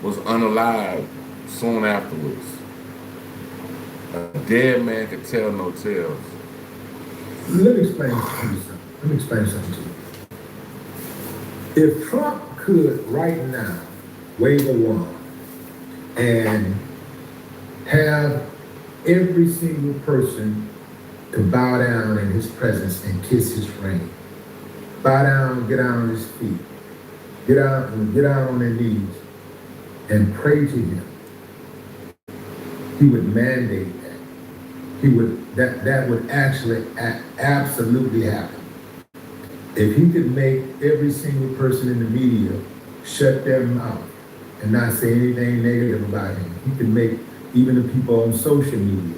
was unalive soon afterwards. A dead man could tell no tales. Let me explain something to you. If Trump could right now wave a wand and have every single person to bow down in his presence and kiss his ring, bow down, get down on his feet, get out on their knees and pray to him, he would mandate that. That would actually absolutely happen. If he could make every single person in the media shut their mouth and not say anything negative about him, he could make even the people on social media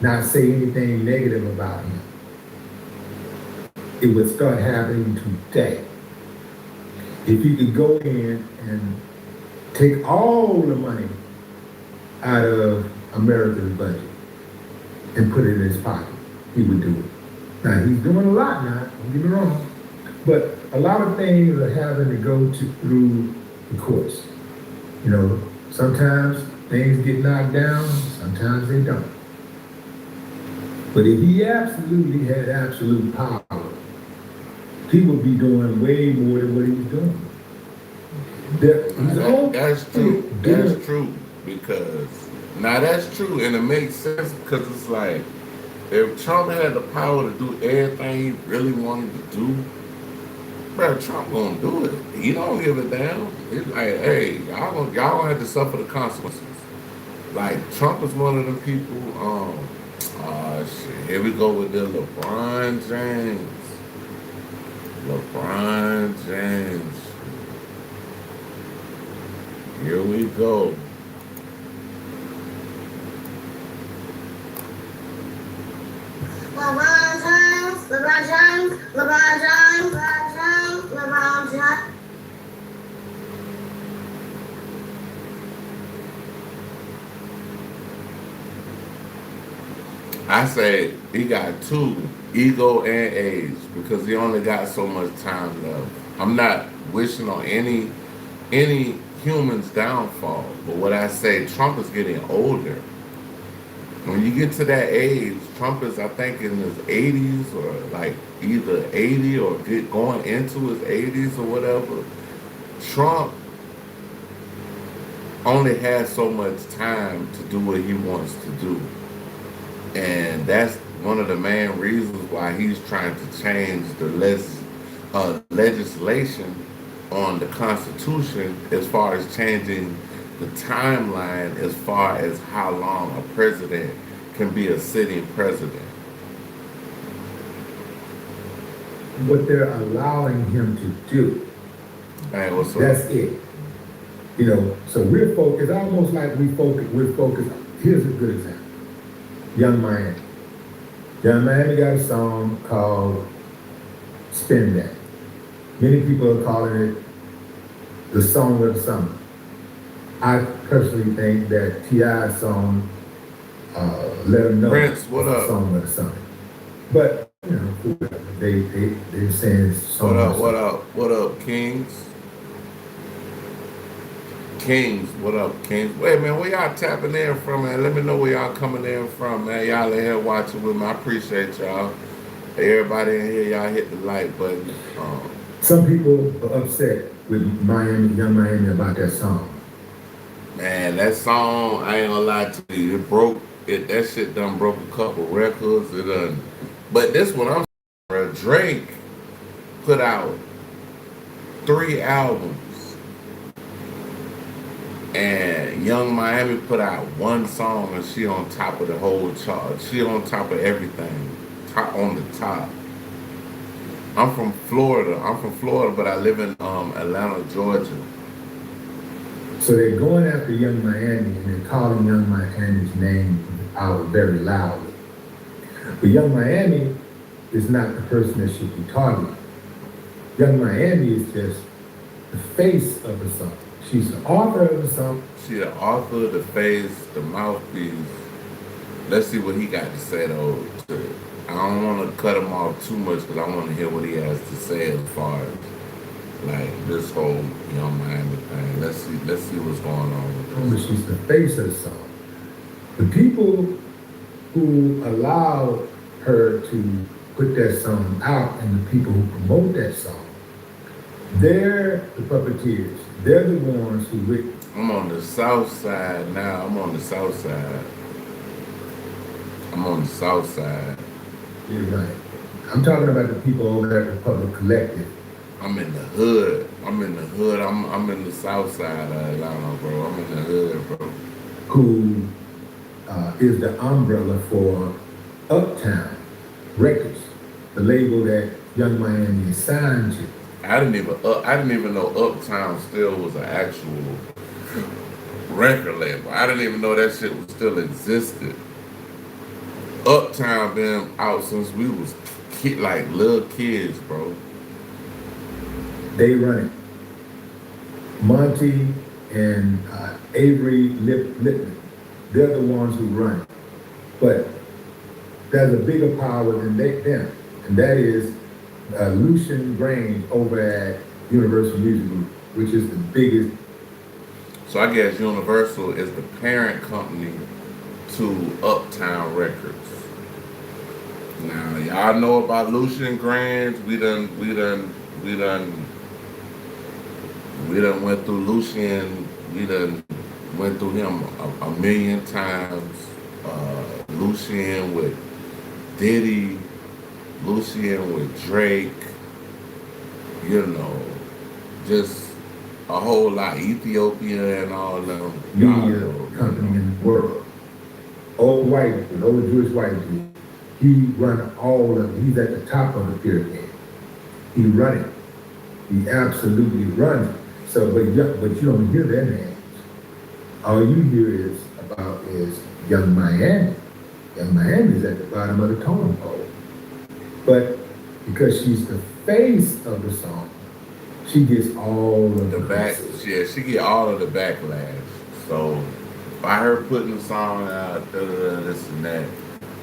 not say anything negative about him. It would start happening today. If he could go in and take all the money out of America's budget and put it in his pocket, he would do it. Now, he's doing a lot now, don't get me wrong, but a lot of things are having to go through the courts. You know, sometimes things get knocked down, sometimes they don't. But if he absolutely had absolute power, he would be doing way more than what he was doing. That's true. That's true. Because now that's true, and it makes sense because it's like if Trump had the power to do everything he really wanted to do, bro, Trump gonna do it. He don't give a damn. He's like, hey, y'all gonna have to suffer the consequences. Like Trump is one of them people. Shit. Here we go with the LeBron James. LeBron James. Here we go. LeBron James, LeBron James, LeBron James, LeBron James, LeBron James. I say he got two, ego and age, because he only got so much time left. I'm not wishing on any human's downfall, but what I say, Trump is getting older. When you get to that age, Trump is, I think, in his 80s or like either 80 or going into his 80s or whatever. Trump only has so much time to do what he wants to do. And that's one of the main reasons why he's trying to change the legislation on the Constitution as far as changing the timeline as far as how long a president can be a sitting president. what they're allowing him to do. Hey, what's up? That's it. You know, so we're focused, almost like we're focused. Here's a good example. Young Miami. Young Miami got a song called Spin That. Many people are calling it the song of the summer. I personally think that T.I.'s song, Let 'Em Know, Prince, what is the up? song of the summer. But, you know, they're saying it's song of the summer. What up, Kings? Kings, what up, Kings? Wait, man, where y'all tapping in from, man? Let me know where y'all coming in from, man. Y'all in here watching with me. I appreciate y'all. Everybody in here, y'all hit the like button. Some people are upset with Young Miami about that song. Man, that song, I ain't gonna lie to you, that shit done broke a couple records. But this one, I'm sorry, Drake put out 3 albums. And Young Miami put out 1 song, and she on top of the whole chart. She on top of everything, on the top. I'm from Florida, but I live in Atlanta, Georgia. So they're going after Young Miami, and they're calling Young Miami's name out very loudly. But Young Miami is not the person that should be targeted. Young Miami is just the face of the song. She's the author of the song. She's the author, the face, the mouthpiece. Let's see what he got to say though. I don't want to cut him off too much because I want to hear what he has to say as far as like this whole Young Miami thing. Let's see what's going on with this. But she's the face of the song. The people who allow her to put that song out and the people who promote that song, they're the puppeteers. They're the ones who... I'm on the south side now. I'm on the south side. You're right. I'm talking about the people over there at the Public Collective. I'm in the hood. I'm in the south side of Atlanta, bro. I'm in the hood, bro. Who is the umbrella for Uptown Records, the label that Young Miami is signed to. I didn't even know Uptown still was an actual record label. I didn't even know that shit was still existed. Uptown been out since we was like little kids, bro. They run it. Monty and Avery Lippman, they're the ones who run it. But there's a bigger power than them, and that is Lucian Grange over at Universal Music Group, which is the biggest. So I guess Universal is the parent company to Uptown Records. Now y'all know about Lucian Grange. We done went through Lucian. We done went through him a million times. Lucian with Diddy, Lucian with Drake, you know, just a whole lot. Ethiopia and all them. Media company in the world. Old white dude, old Jewish white dude. He run all of it. He's at the top of the pyramid. He run it. He absolutely run it. So, but you don't hear their names. All you hear is Young Miami. Young Miami is at the bottom of the totem pole. But because she's the face of the song, she gets all of the back. Yeah, she get all of the backlash. So by her putting the song out, this and that,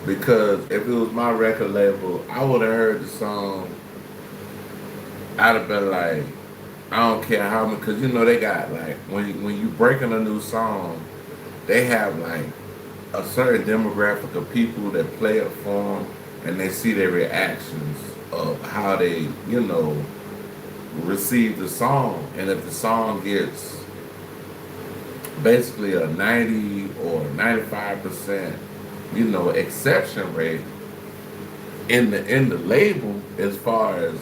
because if it was my record label, I would have heard the song. I'd have been like, I don't care how much, because you know they got like when you breaking a new song, they have like a certain demographic of people that play it for them, and they see their reactions of how they, you know, receive the song. And if the song gets basically a 90 or 95%, you know, exception rate in the label, as far as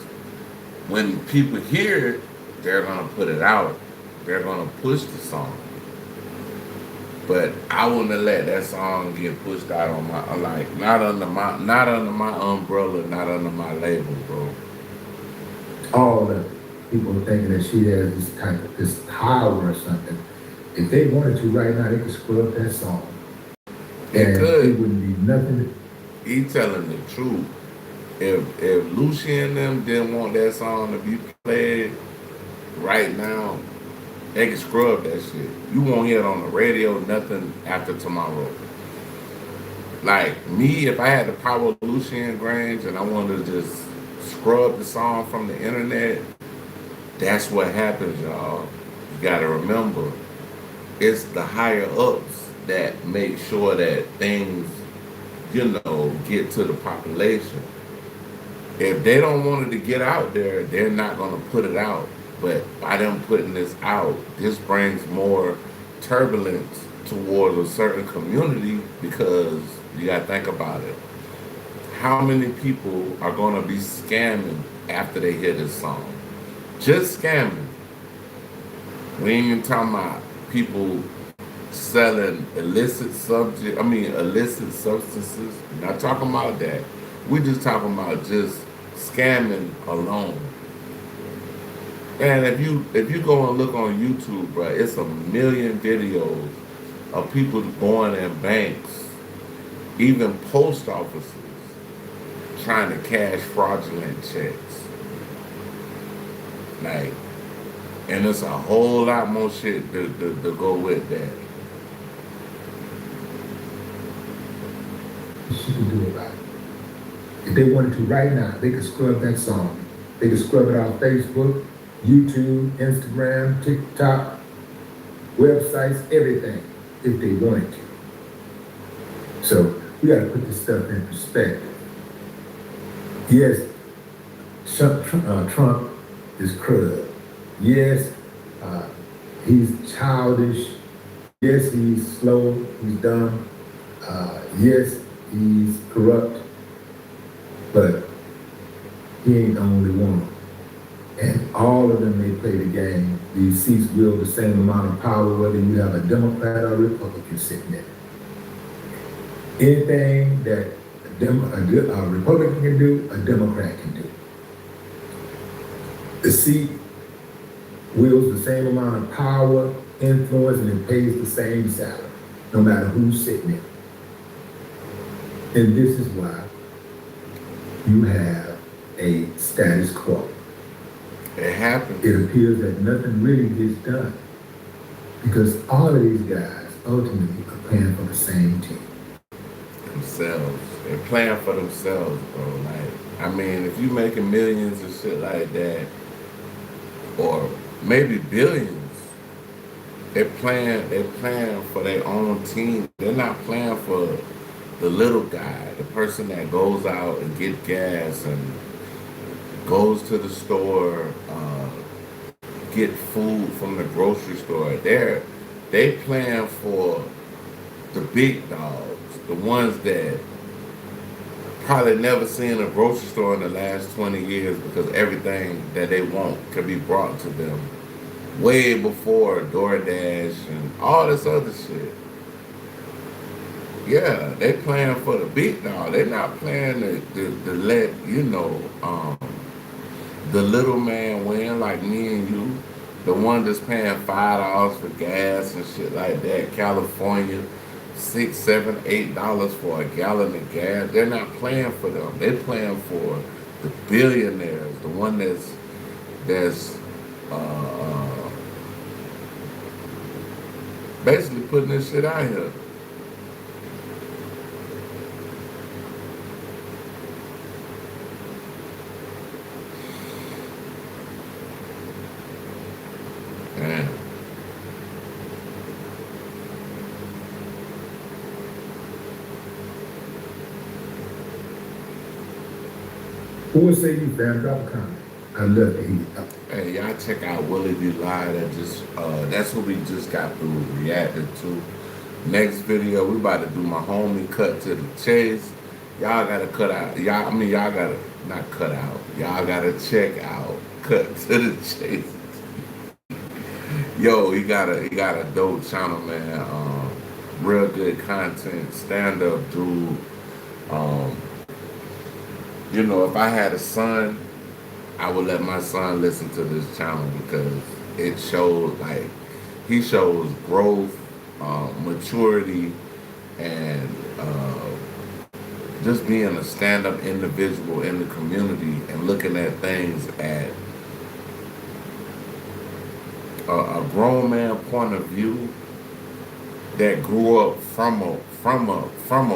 when people hear it, they're gonna put it out. They're gonna push the song. But I wouldn't have let that song get pushed out on my, like, not under my umbrella, not under my label, bro. all of it. People thinking that she has this power or something. If they wanted to right now, they could scrub that song. It could. It wouldn't be nothing. He telling the truth. If Lucy and them didn't want that song to be played right now, they can scrub that shit. You won't hear it on the radio, nothing after tomorrow. Like me, if I had the power of Lucien Grange and I wanted to just scrub the song from the internet, that's what happens, y'all. You gotta remember, it's the higher ups that make sure that things, get to the population. If they don't want it to get out there, they're not gonna put it out. But by them putting this out, this brings more turbulence towards a certain community because you gotta think about it. How many people are gonna be scamming after they hear this song? Just scamming. We ain't even talking about people selling illicit substances. We're not talking about that. We just talking about just scamming alone. And if you go and look on YouTube, bro, it's a million videos of people going in banks, even post offices, trying to cash fraudulent checks. Like, and it's a whole lot more shit to go with that. She can do about it. If they wanted to right now, they could scrub that song. They could scrub it off Facebook, YouTube, Instagram, TikTok, websites, everything, if they wanted to. So we got to put this stuff in perspective. Yes, Trump is crud. Yes, he's childish. Yes, he's slow. He's dumb. Yes, he's corrupt. But he ain't the only one. And all of them, they play the game. These seats wield the same amount of power, whether you have a Democrat or a Republican sitting there. Anything that a Republican can do, a Democrat can do. The seat wields the same amount of power, influence, and it pays the same salary, no matter who's sitting there. And this is why you have a status quo. It happens. It appears that nothing really gets done because all of these guys ultimately are playing for the same team. Themselves. They're playing for themselves, bro. Like, I mean, if you making millions and shit like that, or maybe billions, they're playing for their own team. They're not playing for the little guy, the person that goes out and get gas and goes to the store, get food from the grocery store. They playing for the big dogs, the ones that probably never seen a grocery store in the last 20 years because everything that they want can be brought to them way before DoorDash and all this other shit. Yeah, they playing for the big dog. They're not playing to let, the little man win like me and you. The one that's paying $5 for gas and shit like that. California, $6, $7, $8 for a gallon of gas. They're not playing for them. They're playing for the billionaires, the one that's basically putting this shit out here. Man. Who would say you, fam? Drop a comment. I'd love to hear it. Hey, y'all check out Willie D. Lie. That's what we just got through reacting to. Next video, we about to do my homie Cut to the Chase. Y'all gotta cut out. Y'all gotta not cut out. Y'all gotta check out Cut to the Chase. Yo, he got a dope channel, man. Real good content, stand up dude. If I had a son, I would let my son listen to this channel because it shows he shows growth, maturity, and just being a stand-up individual in the community and looking at things at a grown man point of view that grew up from a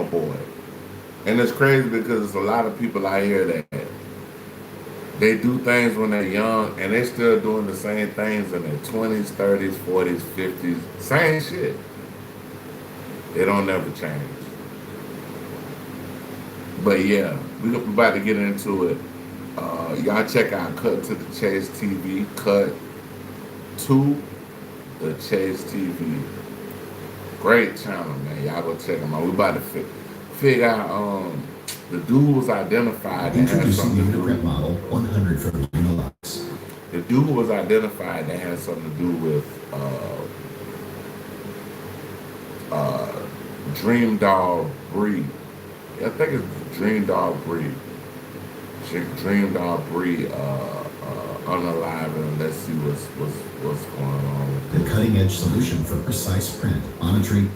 boy. And it's crazy because there's a lot of people out here that they do things when they're young and they're still doing the same things in their 20s, 30s, 40s, 50s. Same shit. They don't never change. But yeah, we're about to get into it. Y'all check out Cut to the Chase TV. Cut to the Chase TV. Great channel, man. Y'all go check them out. We about to figure out the dude was identified that had something to do with model 100 from Unilux. The dude was identified that had something to do with Dream Dog Breed. I think it's Dream Dog Breed. Dream Dog Breed unalive. Let's see what's going on with The cutting edge solution for precise print on a tree.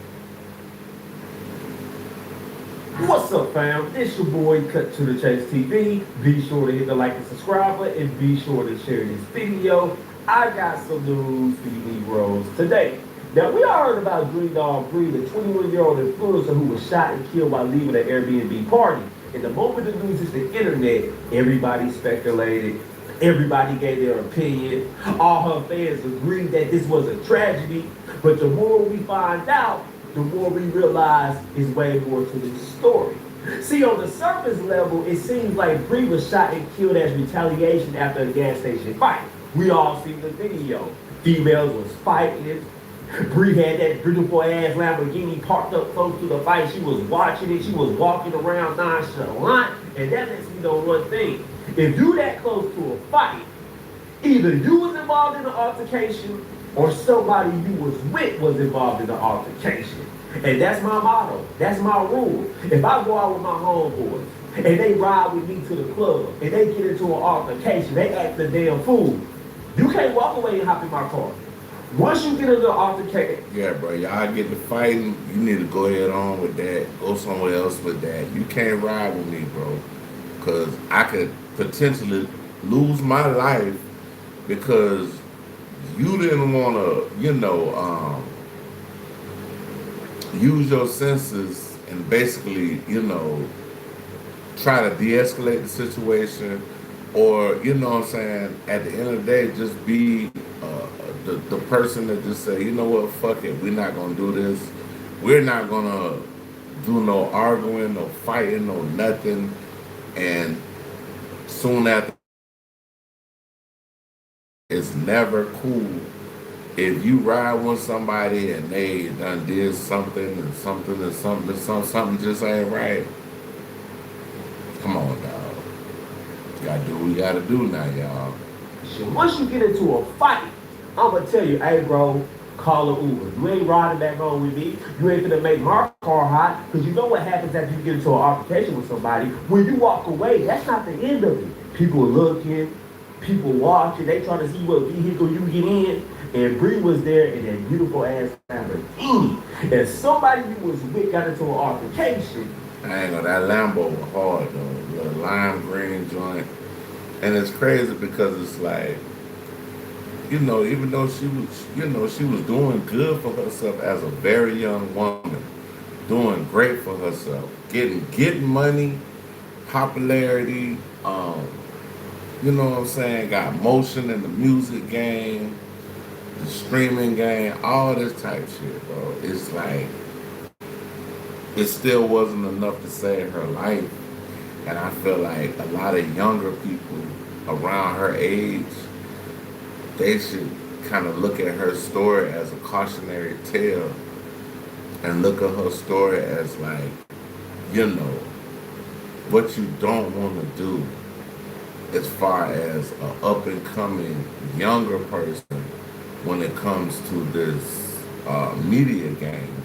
What's up, fam? It's your boy, Cut to the Chase TV. Be sure to hit the like and subscribe button, and be sure to share this video. I got some news for you Negroes today. Now, we all heard about Dream Dog Breed, a 21-year-old influencer who was shot and killed while leaving an Airbnb party. And the moment the news hit the internet, everybody speculated. Everybody gave their opinion. All her fans agreed that this was a tragedy. But the more we find out, the more we realize is way more to this story. See, on the surface level, it seems like Bree was shot and killed as retaliation after a gas station fight. We all seen the video. Females was fighting. Bree had that beautiful ass Lamborghini parked up close to the fight. She was watching it. She was walking around nonchalant. And that lets me know one thing. If you that close to a fight, either you was involved in the altercation or somebody you was with was involved in the altercation. And that's my motto. That's my rule. If I go out with my homeboys and they ride with me to the club and they get into an altercation, they act the damn fool. You can't walk away and hop in my car. Once you get into an altercation. Yeah, bro. Y'all get to fighting. You need to go ahead on with that. Go somewhere else with that. You can't ride with me, bro. Because I could potentially lose my life because you didn't want to, use your senses and basically, try to de-escalate the situation, or, at the end of the day, just be the person that just say, you know what, fuck it, we're not going to do this. We're not going to do no arguing, no fighting, no nothing. And soon after, it's never cool if you ride with somebody and they done did something and something just ain't right. Come on, dog. You gotta do what you gotta do now, y'all. Once you get into a fight, I'm gonna tell you, hey, bro, call an Uber. You ain't riding back home with me. You ain't gonna make my car hot, because you know what happens after you get into an altercation with somebody. When you walk away, that's not the end of it. People looking, people watching, they trying to see what vehicle you get in. And Bree was there in that beautiful ass Lamborghini. And somebody you was with got into an altercation. I ain't gonna, that Lambo was hard though. The lime green joint. And it's crazy because it's like, even though she was, she was doing good for herself as a very young woman, doing great for herself, getting money, popularity, you know what I'm saying, got motion in the music game, the streaming game, all this type shit, bro. It's like, it still wasn't enough to save her life. And I feel like a lot of younger people around her age, they should kind of look at her story as a cautionary tale and look at her story as like, what you don't want to do as far as an up-and-coming younger person when it comes to this media game.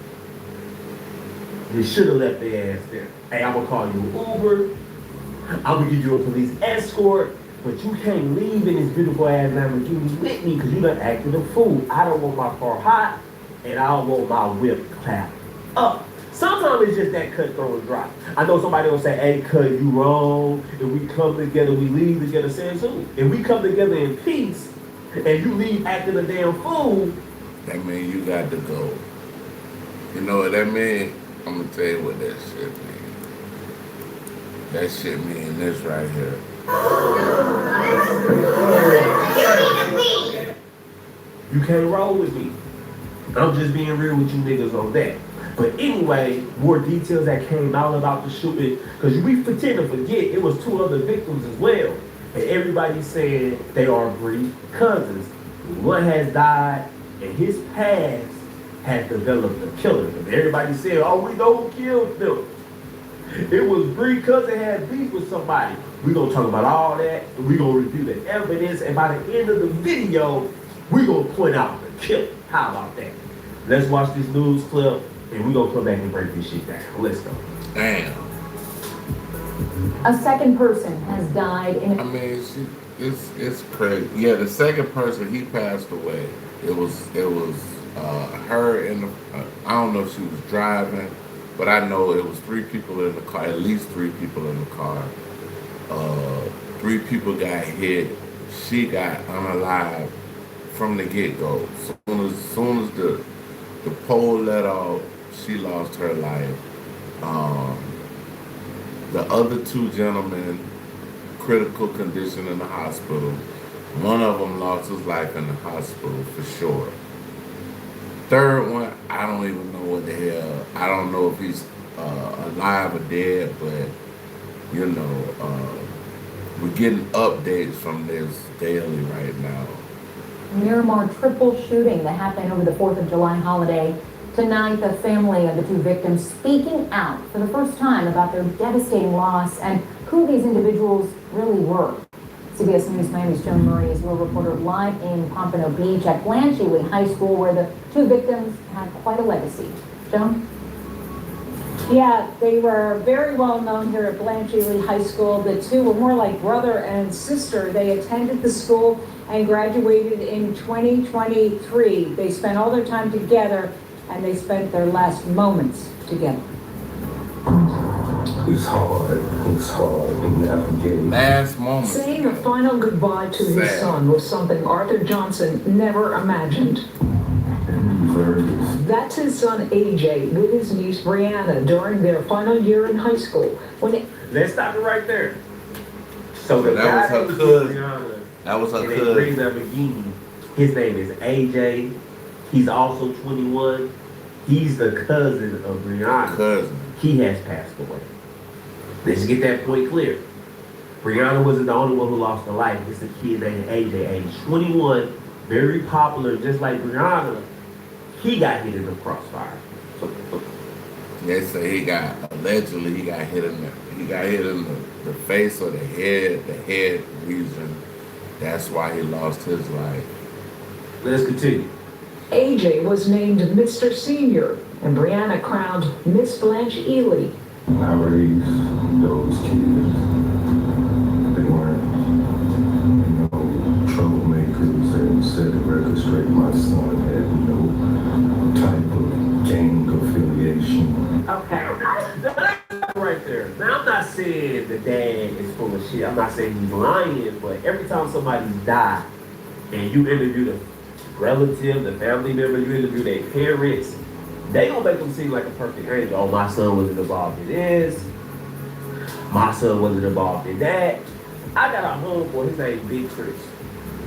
You should have left their ass there. Hey, I'm gonna call you an Uber. I'm gonna give you a police escort. but you can't leave in this beautiful ass Lamborghini with me because you done acted a fool. I don't want my car hot, and I don't want my whip clapped up. Sometimes it's just that cutthroat and dry. I know somebody will say, hey, cut, you wrong. If we come together, we leave together. Says who? If we come together in peace, and you leave acting a damn fool, that means you got to go. You know what that means? I'm going to tell you what that shit means. That shit means this right here. You can't roll with me. I'm just being real with you niggas on that. But anyway, more details that came out about the shooting, because we pretend to forget it was 2 other victims as well. And everybody said they are breed cousins. One has died, and his past has developed a killer. And everybody said, oh, we know who killed them. It was breed cousin had beef with somebody. We're going to talk about all that, and we're going to review the evidence, and by the end of the video, we're going to point out the killer. How about that? Let's watch this news clip, and we're going to come back and break this shit down. Let's go. Damn. A second person has died in. I mean, it's crazy. Yeah, the second person, he passed away. It was her in the. I don't know if she was driving, but I know it was 3 people in the car. At least 3 people in the car. 3 people got hit. She got unalive from the get-go. Soon as the pole let off, she lost her life. The other 2 gentlemen, critical condition in the hospital. One of them lost his life in the hospital for sure. Third one, I don't even know what the hell. I don't know if he's alive or dead, but you know, we're getting updates from this daily right now. Miramar triple shooting that happened over the 4th of July holiday. Tonight, the family of the 2 victims speaking out for the first time about their devastating loss and who these individuals really were. CBS News Miami's Joan Murray is your reporter live in Pompano Beach at Blanche Ely High School, where the 2 victims had quite a legacy. Joan? Yeah, they were very well known here at Blanche Ely High School. The 2 were more like brother and sister. They attended the school and graduated in 2023. They spent all their time together, and they spent their last moments together. It's hard in navigating. Last moment. Saying a final goodbye to his son was something Arthur Johnson never imagined. That's his son AJ with his niece Brianna during their final year in high school. Let's stop it right there. So that was her cousin. That was her cousin. Lamborghini. His name is AJ. He's also 21. He's the cousin of Brianna. Cousin. He has passed away. Let's get that point clear. Brianna wasn't the only one who lost her life. It's a kid named AJ, age 21, very popular, just like Brianna. He got hit in the crossfire. They say allegedly he got hit in the face or the head region. That's why he lost his life. Let's continue. AJ was named Mr. Senior, and Brianna crowned Miss Blanche Ely. I raised those kids. They weren't, troublemakers, and set the record straight. My son had no type of gang affiliation. Okay, right there. Now, I'm not saying the dad is full of shit. I'm not saying he's lying, but every time somebody's died and you interview the relative, the family member, you interview their parents, they gonna make them seem like a perfect angel. Oh, my son wasn't involved in this. My son wasn't involved in that. I got a homeboy, his name Big Chris.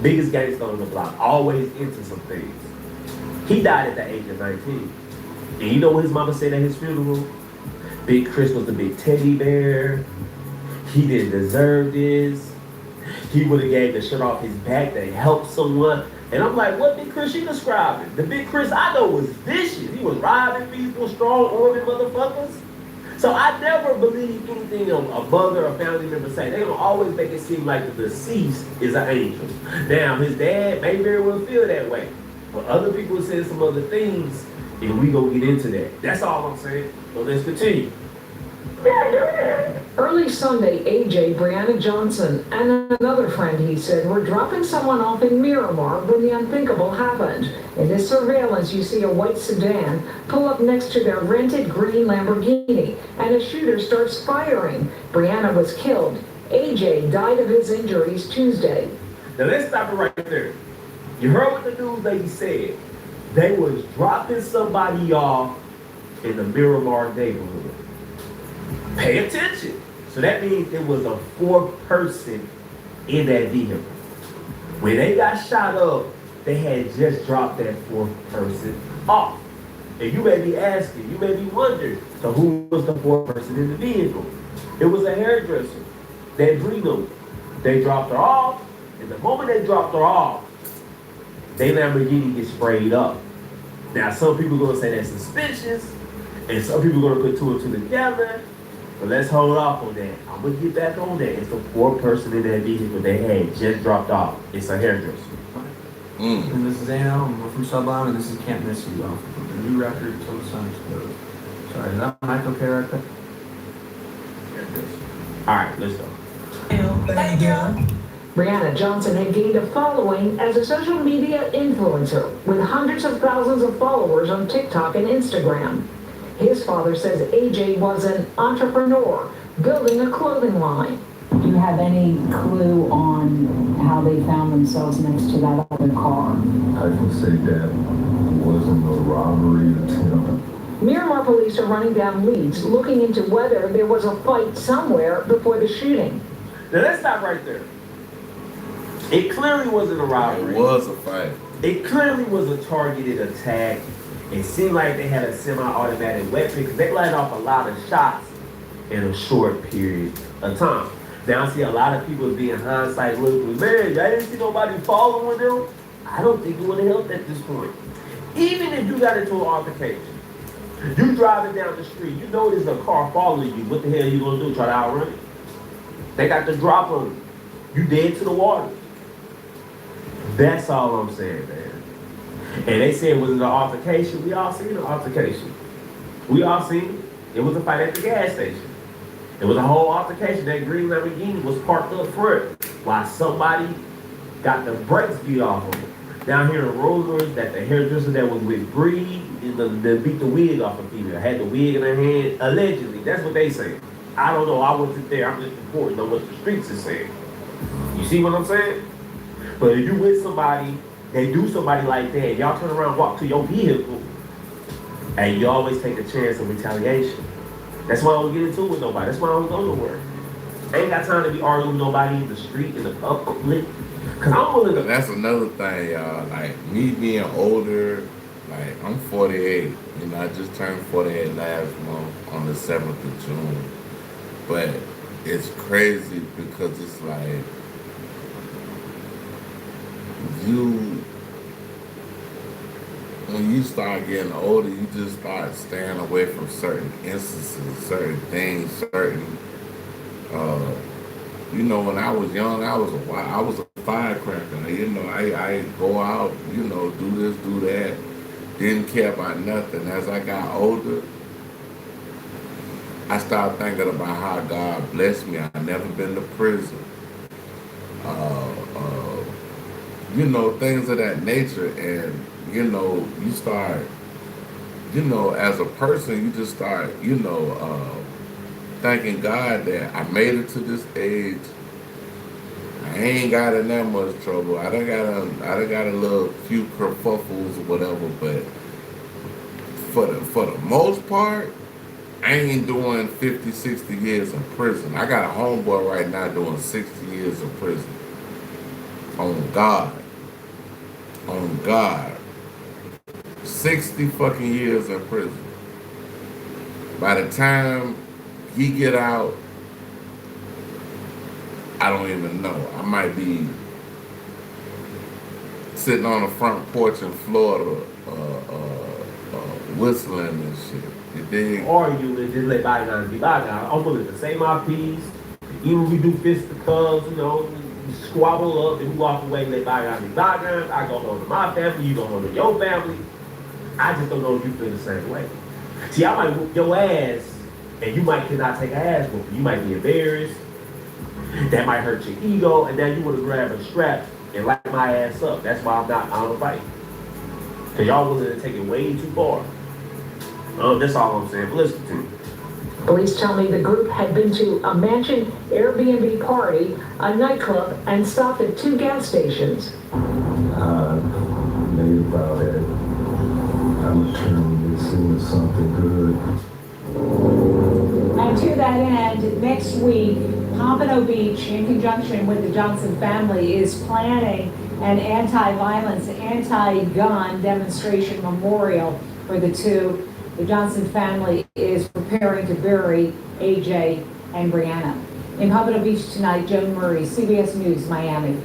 Biggest gangster on the block, always into some things. He died at the age of 19. And you know what his mama said at his funeral? Big Chris was the big teddy bear. He didn't deserve this. He would have gave the shirt off his back to help someone. And I'm like, what Big Chris you describing? The Big Chris I know was vicious. He was robbing people, strong-arming motherfuckers. So I never believe anything a mother or family member say. They gonna always make it seem like the deceased is an angel. Now, his dad may very well feel that way. But other people say some other things, and we gonna get into that. That's all I'm saying. So let's continue. Early Sunday, AJ, Brianna Johnson, and another friend, he said, were dropping someone off in Miramar when the unthinkable happened. In this surveillance, you see a white sedan pull up next to their rented green Lamborghini, and a shooter starts firing. Brianna was killed. AJ died of his injuries Tuesday. Now let's stop it right there. You heard what the news lady said. They was dropping somebody off in the Miramar neighborhood. Pay attention. So that means it was a 4th-person in that vehicle. When they got shot up, they had just dropped that 4th person off. And you may be asking, you may be wondering, so who was the 4th person in the vehicle? It was a hairdresser, that Brino. They dropped her off, and the moment they dropped her off, they Lamborghini gets sprayed up. Now, some people are gonna say that's suspicious, and some people are gonna put 2 and 2 together. But let's hold off on that. I'm gonna get back on that. It's the 4th person in that vehicle they had just dropped off. It's a hairdresser. And this is Anno, we're from Sublime, and this is Can't Miss You off of the new record until the sun explodes. Sorry, is that mic okay right there? Alright, let's go. Thank you. Brianna Johnson had gained a following as a social media influencer with hundreds of thousands of followers on TikTok and Instagram. His father says AJ was an entrepreneur building a clothing line. Do you have any clue on how they found themselves next to that other car? I can say that wasn't a robbery attempt. Miramar police are running down leads looking into whether there was a fight somewhere before the shooting. Now let's stop right there. It clearly wasn't a robbery. It was a fight. It clearly was a targeted attack. It seemed like they had a semi-automatic weapon because they let off a lot of shots in a short period of time. Now I see a lot of people being hindsight looking, man, I didn't see nobody following them. I don't think it would have helped at this point. Even if you got into an altercation, you driving down the street, you know there's a car following you. What the hell are you gonna do? Try to outrun it? They got the drop on you. You dead to the water. That's all I'm saying, man. And they said, was it an altercation? We all seen an altercation. We all seen it. It was a fight at the gas station. It was a whole altercation. That green Lamborghini was parked up front while somebody got the brakes beat off of them. Down here in rumors that the hairdresser that was with Bree they beat the wig off a female, had the wig in her hand, allegedly. That's what they say. I don't know. I wasn't there. I'm just reporting on what the streets are saying. You see what I'm saying? But if you with somebody, they do somebody like that, y'all turn around, walk to your vehicle, and you always take a chance of retaliation. That's why I don't get into it with nobody. That's why I don't go nowhere. I ain't got time to be arguing with nobody in the street, in the public. Cause I'm willing to. That's another thing, y'all. Like me being older, like I'm 48. You know, I just turned 48 last month on the 7th of June. But it's crazy because it's like when you start getting older, you just start staying away from certain instances, certain things, certain. You know, when I was young, I was a firecracker. You know, I go out, you know, do this, do that. Didn't care about nothing. As I got older, I started thinking about how God blessed me. I've never been to prison. You know, things of that nature. And, you know, you start, you know, as a person, you just start, you know, thanking God that I made it to this age. I ain't got in that much trouble. I done got a little few kerfuffles or whatever, but for the most part, I ain't doing 50, 60 years in prison. I got a homeboy right now doing 60 years in prison. On God. On God. 60 fucking years in prison. By the time he get out, I don't even know. I might be sitting on the front porch in Florida, whistling and shit. You dig? Or you just let bygones be bygones. I'm willing to say my piece. Even if we do fisticuffs, you know, squabble up and we walk away, let bygones be bygones. I go home to my family, you go home to your family. I just don't know if you feel the same way. See, I might whoop your ass And you might cannot take an ass whooping. You might be embarrassed. That might hurt your ego, and now you want to grab a strap and light my ass up. That's why I don't fight. Cause y'all willing to take it way too far. That's all I'm saying. But listen to me. Police tell me the group had been to a mansion Airbnb party, a nightclub, and stopped at 2 gas stations. Made about it. I'm turning this into something good. And to that end, next week, Pompano Beach, in conjunction with the Johnson family, is planning an anti-violence, anti-gun demonstration memorial for the two. The Johnson family is preparing to bury AJ and Brianna. In Pompano Beach tonight, Joan Murray, CBS News, Miami.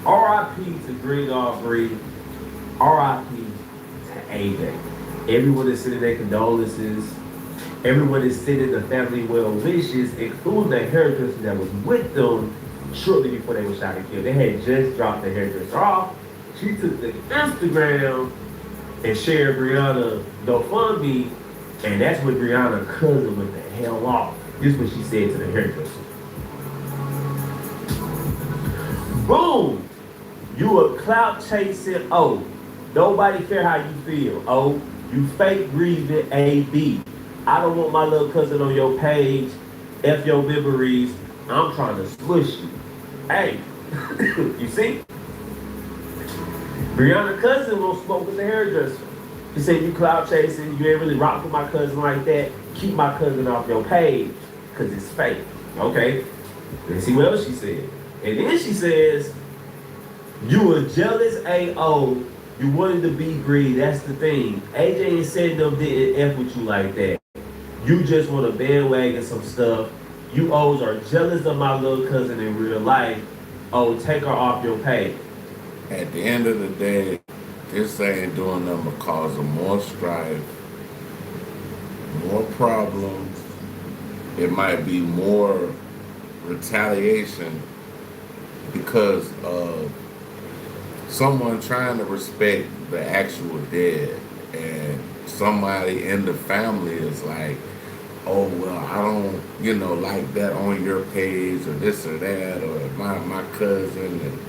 R.I.P. to Green Aubrey. R.I.P. to AJ. Everyone is sending their condolences. Everyone is sending the family well wishes, including the hairdresser that was with them shortly before they were shot and killed. They had just dropped the hairdresser off. She took the Instagram and shared Brianna GoFundMe, and that's when Brianna's cousin went the hell off. This is what she said to the hairdresser. Boom! You a clout chasing O. Nobody care how you feel, O. You fake grieving AB. I don't want my little cousin on your page. F your memories. I'm trying to smush you. Hey, you see? Brianna's cousin will smoke with the hairdresser. He said, you clout chasing, you ain't really rock with my cousin like that. Keep my cousin off your page, because it's fake. Okay? Let's see what else she said. And then she says, you a jealous AO. You wanted to be greedy. That's the thing. AJ ain't said no didn't F with you like that. You just want to bandwagon some stuff. You O's are jealous of my little cousin in real life. Oh, take her off your page. At the end of the day, this ain't doing nothing but causing more strife, more problems. It might be more retaliation because of someone trying to respect the actual dead, and somebody in the family is like, oh, well, I don't, like that on your page or this or that, or my cousin. And,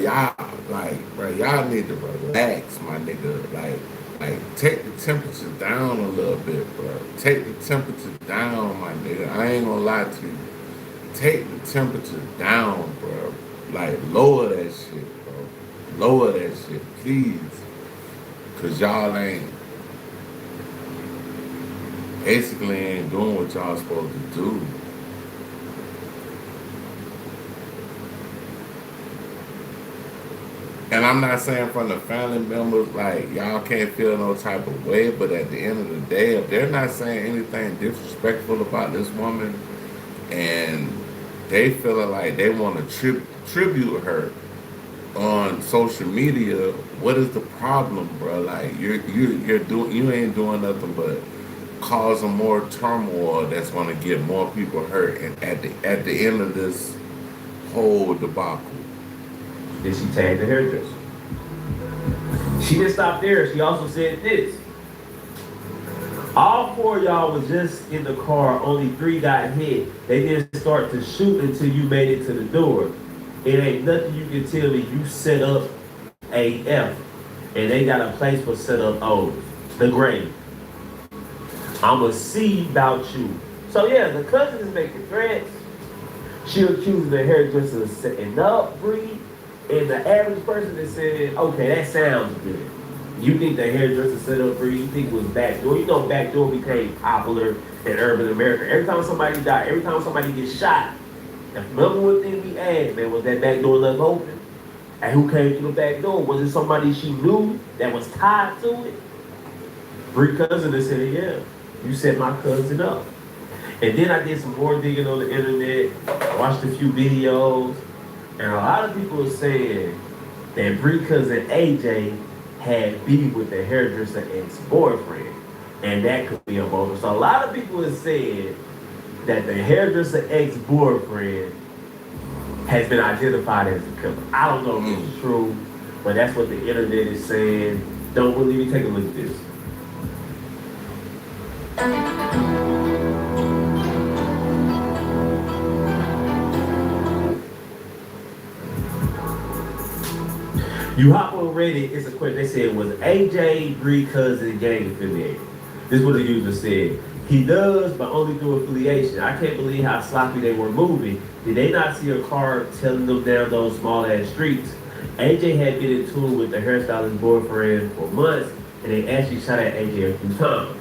y'all need to relax, my nigga. Like, take the temperature down a little bit, bro. Take the temperature down, my nigga. I ain't gonna lie to you. Take the temperature down, bro. Like, lower that shit, bro. Lower that shit, please. Cause y'all basically ain't doing what y'all supposed to do. And I'm not saying from the family members, like, y'all can't feel no type of way, but at the end of the day, if they're not saying anything disrespectful about this woman, and they feeling like they want to tribute her on social media, what is the problem, bro? Like, you ain't doing nothing but causing more turmoil that's going to get more people hurt. And at the end of this whole debacle, then she tagged the hairdresser. She didn't stop there. She also said this. All 4 of y'all was just in the car. Only 3 got hit. They didn't start to shoot until you made it to the door. It ain't nothing you can tell me. You set up AF, and they got a place for set up O's. The grave. I'ma see about you. So yeah, the cousin is making threats. She accused the hairdresser of setting up Bree. And the average person is saying, okay, that sounds good. You think the hairdresser set up Bree? You think it was backdoor? You know backdoor became popular in urban America. Every time somebody died, every time somebody gets shot, the number one thing we asked, man, was that back door left open? And who came through the back door? Was it somebody she knew that was tied to it? Bree cousin said, yeah, you set my cousin up. And then I did some more digging on the internet, watched a few videos, and a lot of people are saying that Bree cousin AJ had beef with the hairdresser ex-boyfriend, and that could be a motive. So a lot of people have said that the hairdresser ex-boyfriend has been identified as the killer. I don't know if it's true, but that's what the internet is saying. Don't believe me? Take a look at this. You hop on Reddit, it's a question. They said, was AJ Bree cousin gang affiliated? This is what the user said. He does, but only through affiliation. I can't believe how sloppy they were moving. Did they not see a car telling them down those small ass streets? AJ had been in tune with the hairstylist boyfriend for months, and they actually shot at AJ a few times.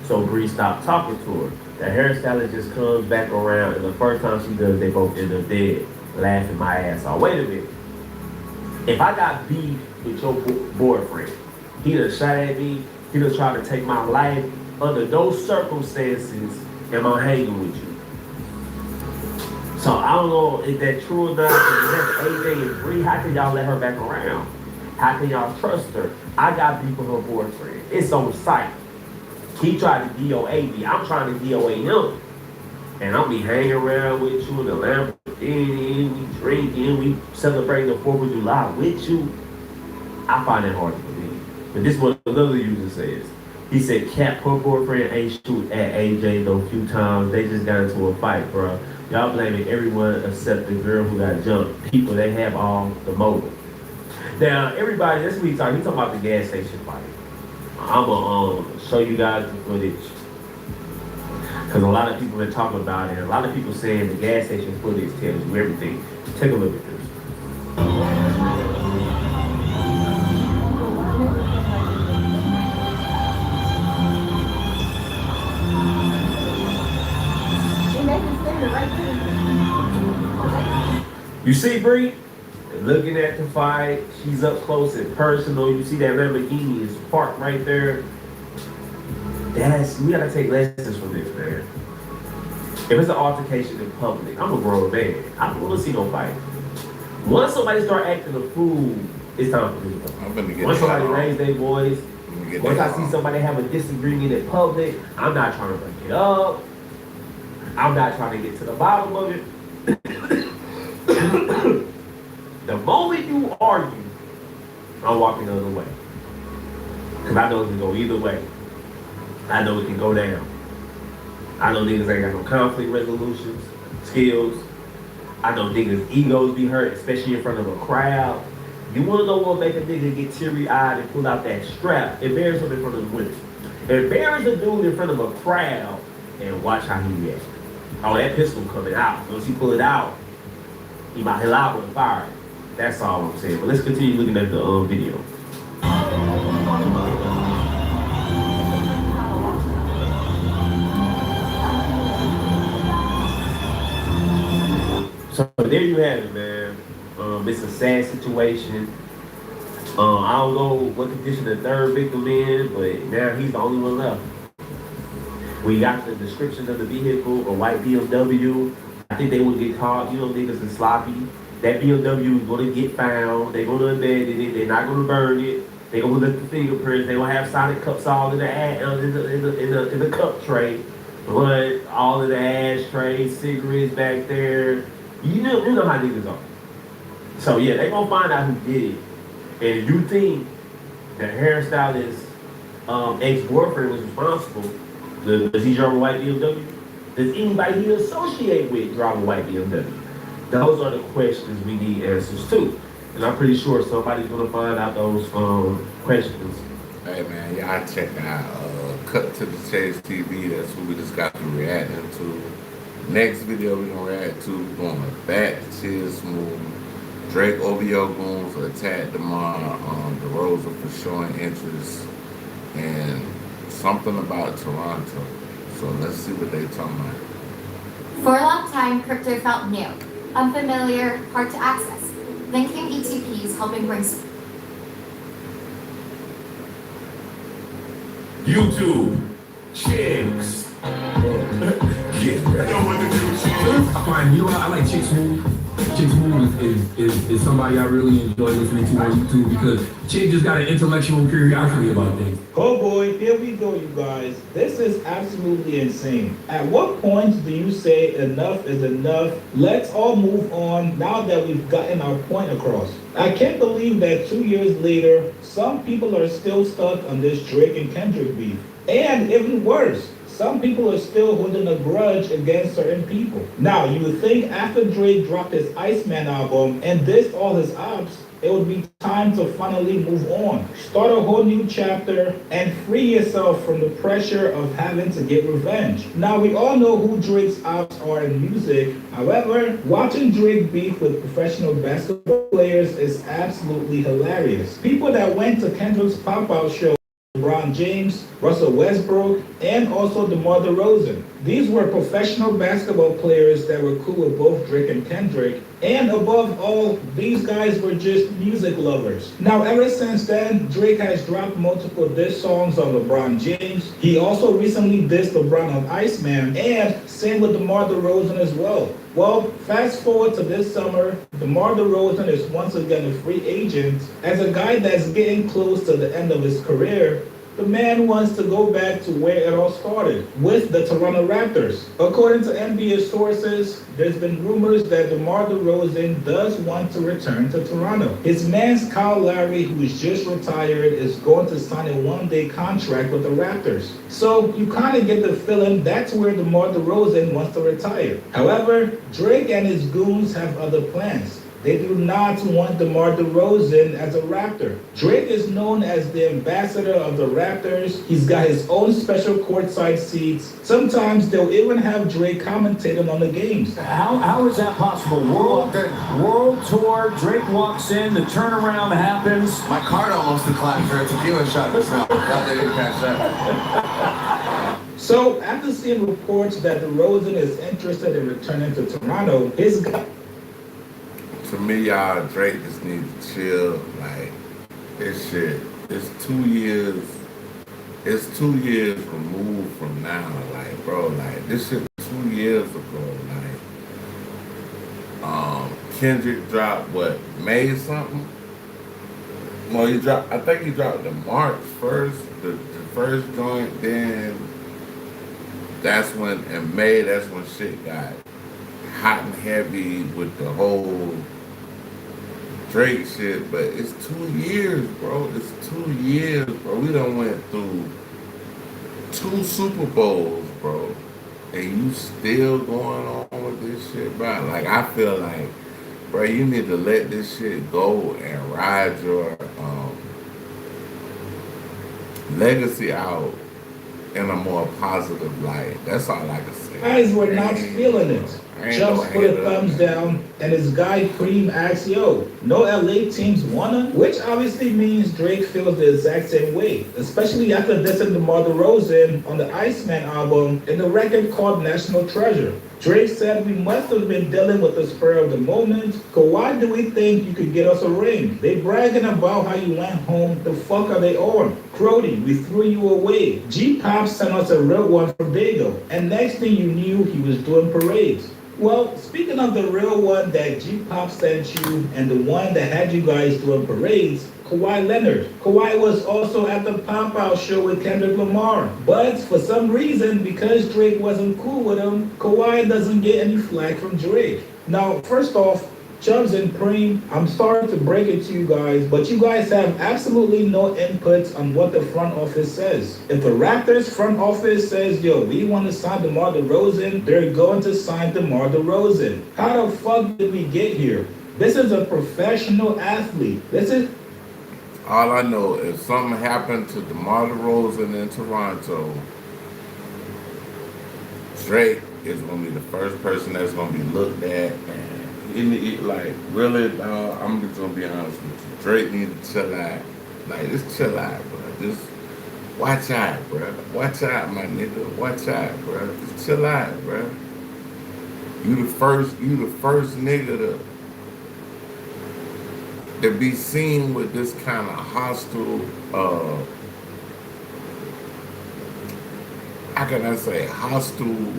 So Bree stopped talking to her. The hairstylist just comes back around, and the first time she does, they both end up dead, laughing my ass off. Wait a minute. If I got beef with your boyfriend, he done shot at me, he done tried to take my life, under those circumstances, am I hanging with you? So I don't know if that's true or not. If that's AJ and Bree, how can y'all let her back around? How can y'all trust her? I got beef with her boyfriend. It's on site. He tried to DOA me. I'm trying to DOA him. And I'll be hanging around with you in the Lamborghini, we drinking, we celebrating the 4th of July with you. I find it hard to believe. But this is what another user says. He said, Cap, her boyfriend ain't shoot at AJ though a few times. They just got into a fight, bro. Y'all blaming everyone except the girl who got jumped. People, they have all the motive. Now, everybody, that's what he's talking about the gas station fight. I'm gonna show you guys the footage. Because a lot of people are talking about it. A lot of people saying the gas station footage tells you everything. Take a look at this. You see Bree? Looking at the fight, she's up close and personal. You see that Lamborghini is parked right there. We gotta take lessons from this, man. If it's an altercation in public, I'm a grown man. I don't wanna see no fight. Once somebody start acting a fool, it's time for me to go. Once somebody raise their voice, once I see somebody have a disagreement in public, I'm not trying to break it up. I'm not trying to get to the bottom of it. The moment you argue, I'm walking the other way. Because I know it can go either way. I know it can go down. I know niggas ain't got no conflict resolutions, skills. I know niggas' egos be hurt, especially in front of a crowd. You wanna know what make a nigga get teary-eyed and pull out that strap? Embarrass him in front of the women. Embarrass a dude in front of a crowd and watch how he reacts. Oh, that pistol coming out. Once he pull it out, he might hit out with fire. That's all I'm saying. But let's continue looking at the video. So there you have it, man. It's a sad situation. I don't know what condition the third victim in, but now he's the only one left. We got the description of the vehicle, a white BMW. I think they would get caught. You know, niggas is sloppy. That BMW is going to get found. They're going to abandon it. They're not going to burn it. They're going to look at the fingerprints. They're going to have Sonic cups all in the cup tray. But all of the ashtrays, cigarettes back there. You know how niggas are. So yeah, they're going to find out who did it. And you think the hairstylist ex-boyfriend was responsible. Does he drive a white BMW? Does anybody he associate with drive a white BMW? Those are the questions we need answers to. And I'm pretty sure somebody's gonna find out those questions. Hey man, y'all check out Cut to the Chase TV. That's what we just got to reacting to. Next video we're gonna react to, we're going back to Chill Smooth. Drake OVO goons attacked Demar on the Rosa for showing interest and something about Toronto. So let's see what they talking about. For a long time, crypto felt new, unfamiliar, hard to access. Then came ETPs helping bring YouTube, chicks. Get ready. I find I like Chick Smooth. Chick Smooth is somebody I really enjoy listening to on YouTube because Chick just got an intellectual curiosity about things. Oh boy, here we go, you guys. This is absolutely insane. At what point do you say enough is enough? Let's all move on now that we've gotten our point across. I can't believe that 2 years later, some people are still stuck on this Drake and Kendrick beef. And even worse, some people are still holding a grudge against certain people. Now, you would think after Drake dropped his Iceman album and dissed all his ops, it would be time to finally move on, start a whole new chapter, and free yourself from the pressure of having to get revenge. Now, we all know who Drake's ops are in music. However, watching Drake beef with professional basketball players is absolutely hilarious. People that went to Kendrick's pop-out show, LeBron James, Russell Westbrook, and also DeMar DeRozan. These were professional basketball players that were cool with both Drake and Kendrick. And above all, these guys were just music lovers. Now, ever since then, Drake has dropped multiple diss songs on LeBron James. He also recently dissed LeBron on Iceman, and same with DeMar DeRozan as well. Well, fast forward to this summer, DeMar DeRozan is once again a free agent. As a guy that's getting close to the end of his career, the man wants to go back to where it all started, with the Toronto Raptors. According to NBA sources, there's been rumors that DeMar DeRozan does want to return to Toronto. His man's Kyle Lowry, who's just retired, is going to sign a one-day contract with the Raptors. So you kind of get the feeling that's where DeMar DeRozan wants to retire. However, Drake and his goons have other plans. They do not want DeMar DeRozan as a Raptor. Drake is known as the ambassador of the Raptors. He's got his own special courtside seats. Sometimes they'll even have Drake commentating on the games. How is that possible? World tour, Drake walks in, the turnaround happens. My card almost declined for a tequila shot just now. Glad they didn't catch that. So, after seeing reports that DeRozan is interested in returning to Toronto, his guy... To me, y'all, Drake just needs to chill. Like, this shit, it's 2 years removed from now. Like, bro, like, this shit 2 years ago. Like, Kendrick dropped, what, May something? Well, I think he dropped the March first, the first joint, then that's when, in May, that's when shit got hot and heavy with the whole Drake shit, but it's 2 years, bro. It's 2 years, bro. We done went through 2 Super Bowls, bro. And you still going on with this shit, bro. Like, I feel like, bro, you need to let this shit go and ride your legacy out in a more positive light. That's all I can say. Guys were not feeling it. Jumps put a thumbs down, and his guy Cream asks, yo, no LA teams wanna? Which obviously means Drake feels the exact same way, especially after dissing DeMar DeRozan on the Iceman album in the record called National Treasure. Drake said we must have been dealing with the spur of the moment, cause why do we think you could get us a ring? They bragging about how you went home, the fuck are they on? Crody, we threw you away. G-Pop sent us a real one from Dago, and next thing you knew, he was doing parades. Well, speaking of the real one that G-Pop sent you and the one that had you guys doing parades, Kawhi Leonard. Kawhi was also at the pop-out show with Kendrick Lamar. But for some reason, because Drake wasn't cool with him, Kawhi doesn't get any flack from Drake. Now, first off, Chubbs and Preem, I'm sorry to break it to you guys, but you guys have absolutely no input on what the front office says. If the Raptors front office says, yo, we want to sign DeMar DeRozan, they're going to sign DeMar DeRozan. How the fuck did we get here? This is a professional athlete. All I know, if something happened to DeMar DeRozan in Toronto, Drake is going to be the first person that's going to be looked at. And like, really, dog, I'm just going to be honest with you. Drake needs to chill out. Like, just chill out, bro. Just watch out, bro. Watch out, my nigga. Watch out, bro. Just chill out, bro. You the first nigga to be seen with this kind of hostile, how can I say, hostile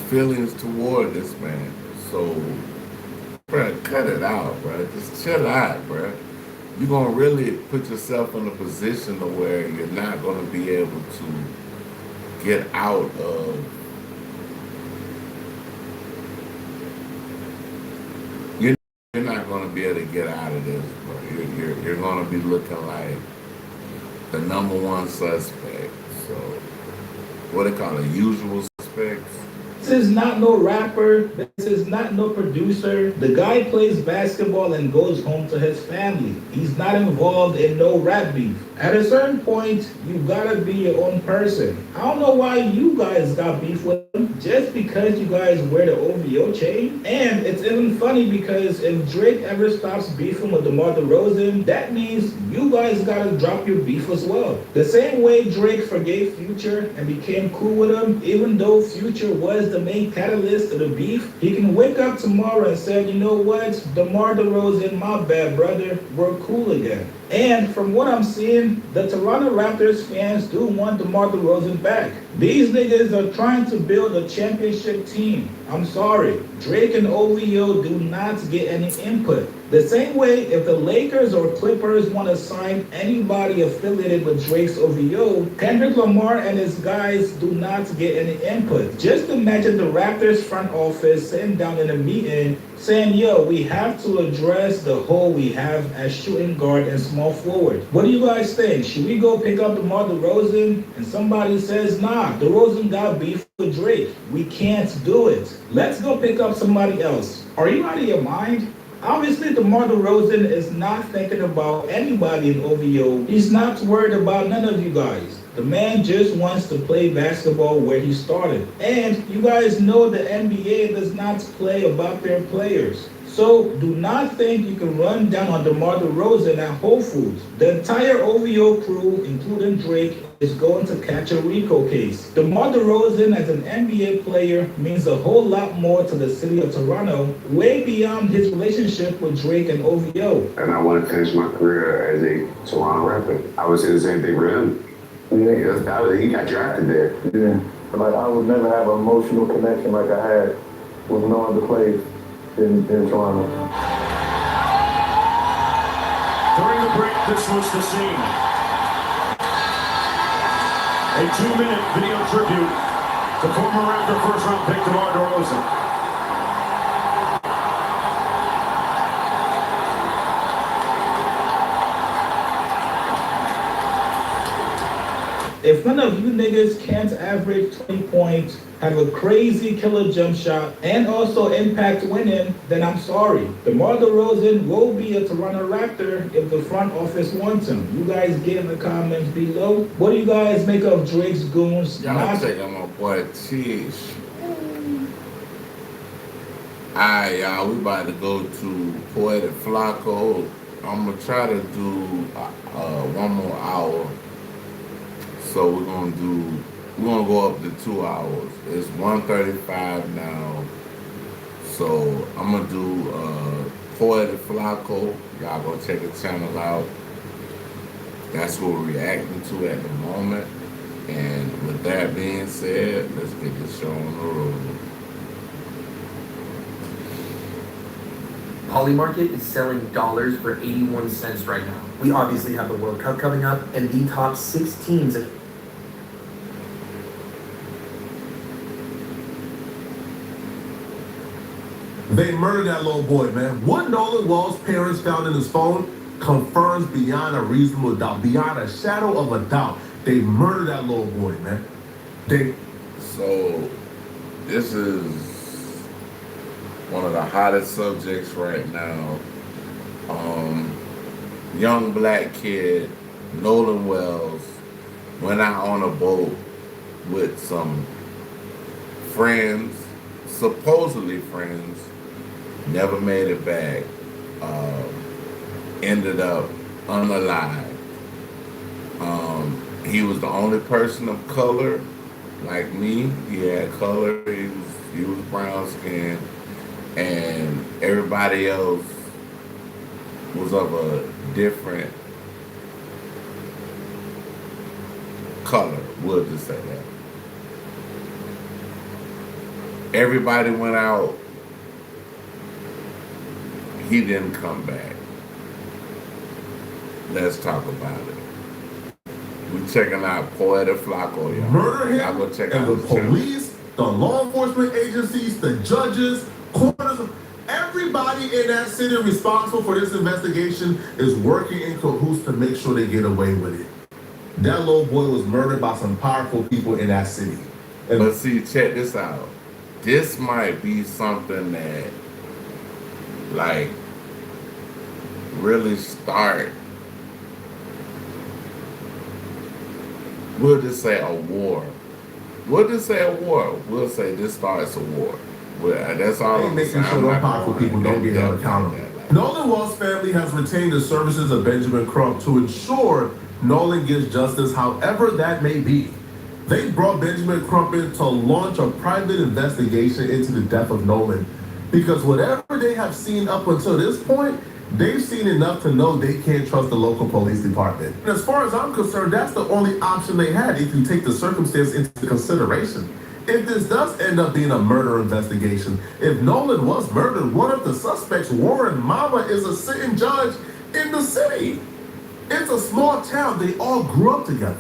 feelings toward this man. So, bro, cut it out, bro. Just chill out, bro. You're going to really put yourself in a position to where you're not going to be able to get out of you're not going to be able to get out of this, bro. You're going to be looking like the #1 suspect. So, what they call it, usual suspects. This is not no rapper. This is not no producer. The guy plays basketball and goes home to his family. He's not involved in no rap beef. At a certain point, you gotta be your own person. I don't know why you guys got beef with him just because you guys wear the OVO chain. And it's even funny because if Drake ever stops beefing with DeMar DeRozan, that means you guys gotta drop your beef as well. The same way Drake forgave Future and became cool with him, even though Future was the main catalyst of the beef, he can wake up tomorrow and say, you know what, DeMar DeRozan, my bad brother, we're cool again. And from what I'm seeing, the Toronto Raptors fans do want DeMar DeRozan back. These niggas are trying to build a championship team. I'm sorry, Drake and OVO do not get any input. The same way, if the Lakers or Clippers want to sign anybody affiliated with Drake's OVO, Kendrick Lamar and his guys do not get any input. Just imagine the Raptors front office sitting down in a meeting saying, yo, we have to address the hole we have as shooting guard and small forward. What do you guys think? Should we go pick up DeMar DeRozan? And somebody says, nah, DeRozan got beef with Drake. We can't do it. Let's go pick up somebody else. Are you out of your mind? Obviously, DeMar DeRozan is not thinking about anybody in OVO. He's not worried about none of you guys. The man just wants to play basketball where he started. And you guys know the NBA does not play about their players. So do not think you can run down on DeMar DeRozan at Whole Foods. The entire OVO crew, including Drake, is going to catch a RICO case. DeMar DeRozan as an NBA player means a whole lot more to the city of Toronto, way beyond his relationship with Drake and OVO. And I want to finish my career as a Toronto rapper. I would say the same thing for him. Yeah, he got drafted there. Yeah. Like, I would never have an emotional connection like I had with no other place in Toronto. During the break, this was the scene. A 2-minute video tribute to former Raptor first-round pick DeMar DeRozan. If none of you niggas can't average 20 points, have a crazy killer jump shot, and also impact winning, then I'm sorry. DeMar DeRozan will be a Toronto Raptor if the front office wants him. You guys get in the comments below. What do you guys make of Drake's goons? Y'all check out my boy Tish. Alright, y'all, we about to go to Poetic Flacco. I'm gonna try to do one more hour. So we're gonna go up to 2 hours. It's 1:35 now. So I'm gonna do Poetic Flacco. Y'all go check the channel out. That's what we're reacting to at the moment. And with that being said, let's get this show on the road. Poly Market is selling dollars for 81 cents right now. We obviously have the World Cup coming up, and the top 6 teams that They murdered that little boy, man. What Nolan Wall's parents found in his phone confirms beyond a reasonable doubt, beyond a shadow of a doubt, they murdered that little boy, man. So, this is one of the hottest subjects right now. Young black kid, Nolan Wells, went out on a boat with some friends, supposedly friends, never made it back, ended up unalive. He was the only person of color, like me. He had color, he was brown skinned, and everybody else was of a different color, we'll just say that. Everybody went out, he didn't come back. Let's talk about it. We checking out Poetic Flacco, y'all. Murder him, Y'all go check and out the his channel. police, the law enforcement agencies, the judges, coroners, everybody in that city responsible for this investigation is working in cahoots to make sure they get away with it. That little boy was murdered by some powerful people in that city. But see, check this out. this might be something that, like, really start. We'll just say a war. We'll just say a war. We'll say this starts a war. That's all I'm making saying. sure those powerful people don't get held accountable. Nolan Wall's family has retained the services of Benjamin Crump to ensure Nolan gets justice, however that may be. They brought Benjamin Crump in to launch a private investigation into the death of Nolan, because whatever they have seen up until this point, they've seen enough to know they can't trust the local police department. And as far as I'm concerned, that's the only option they had if you take the circumstance into consideration. If this does end up being a murder investigation, if Nolan was murdered, one of the suspects, Warren Mama, is a sitting judge in the city. It's a small town. They all grew up together.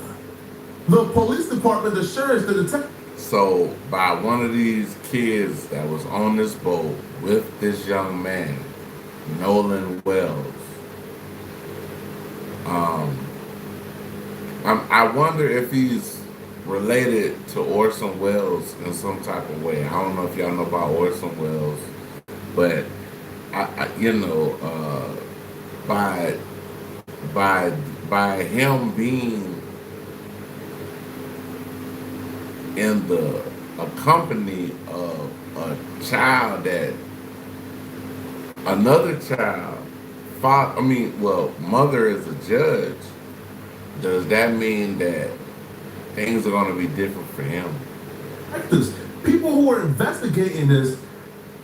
The police department, the sheriff, the detective. So by one of these kids that was on this boat with this young man, Nolan Wells. I wonder if he's related to Orson Welles in some type of way. I don't know if y'all know about Orson Welles, but by him being in a company of a child that another child, mother is a judge, does that mean that things are going to be different for him? People who are investigating this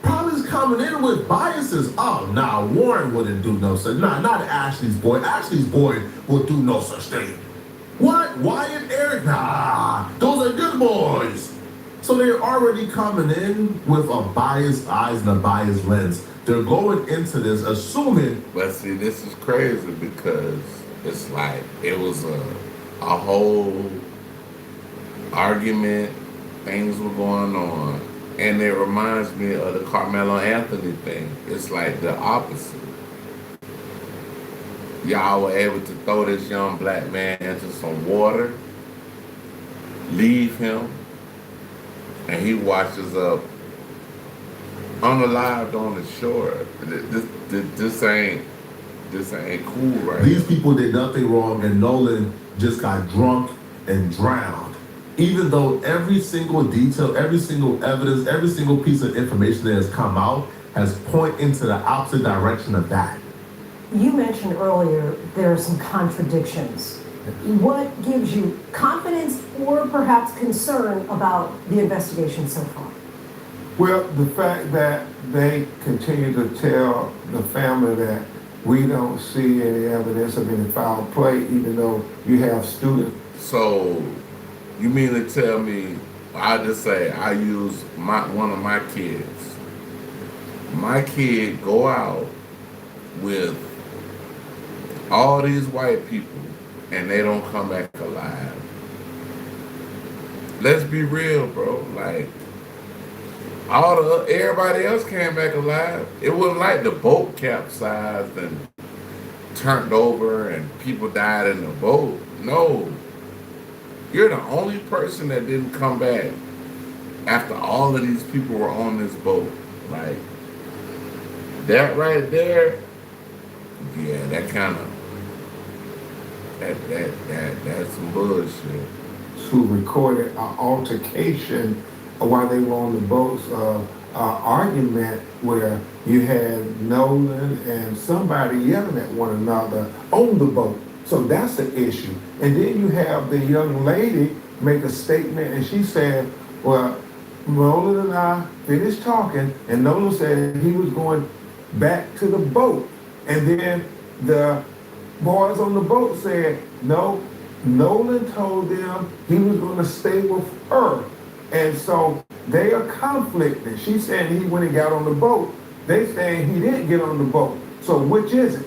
probably is coming in with biases. Oh, nah, Warren wouldn't do no such. Nah, not Ashley's boy. Ashley's boy will do no such thing. What? Wyatt, Eric? Nah, those are good boys. So they're already coming in with a biased eyes and a biased lens. They're going into this assuming. But see, this is crazy because it's like it was a whole argument. Things were going on, and it reminds me of the Carmelo Anthony thing. It's like the opposite. Y'all were able to throw this young black man into some water, leave him, and he washes up unalived on the shore. This ain't cool, right? These people did nothing wrong, and Nolan just got drunk and drowned. Even though every single detail, every single evidence, every single piece of information that has come out has pointed into the opposite direction of that. You mentioned earlier there are some contradictions. What gives you confidence or perhaps concern about the investigation so far? Well, the fact that they continue to tell the family that we don't see any evidence of any foul play, even though you have students. So, you mean to tell me, I just say I use one of my kids. My kid go out with all these white people and they don't come back alive. Let's be real, bro. Like, everybody else came back alive. It wasn't like the boat capsized and turned over and people died in the boat. No. You're the only person that didn't come back after all of these people were on this boat. Like, that right there, yeah, that kind of, that's some bullshit. Who recorded an altercation while they were on the boats, argument where you had Nolan and somebody yelling at one another on the boat. So that's the issue. And then you have the young lady make a statement and she said, well, Nolan and I finished talking and Nolan said he was going back to the boat. And then the boys on the boat said, no, Nolan told them he was going to stay with her. And so they are conflicting. She's saying he went and got on the boat. They saying he didn't get on the boat. So which is it?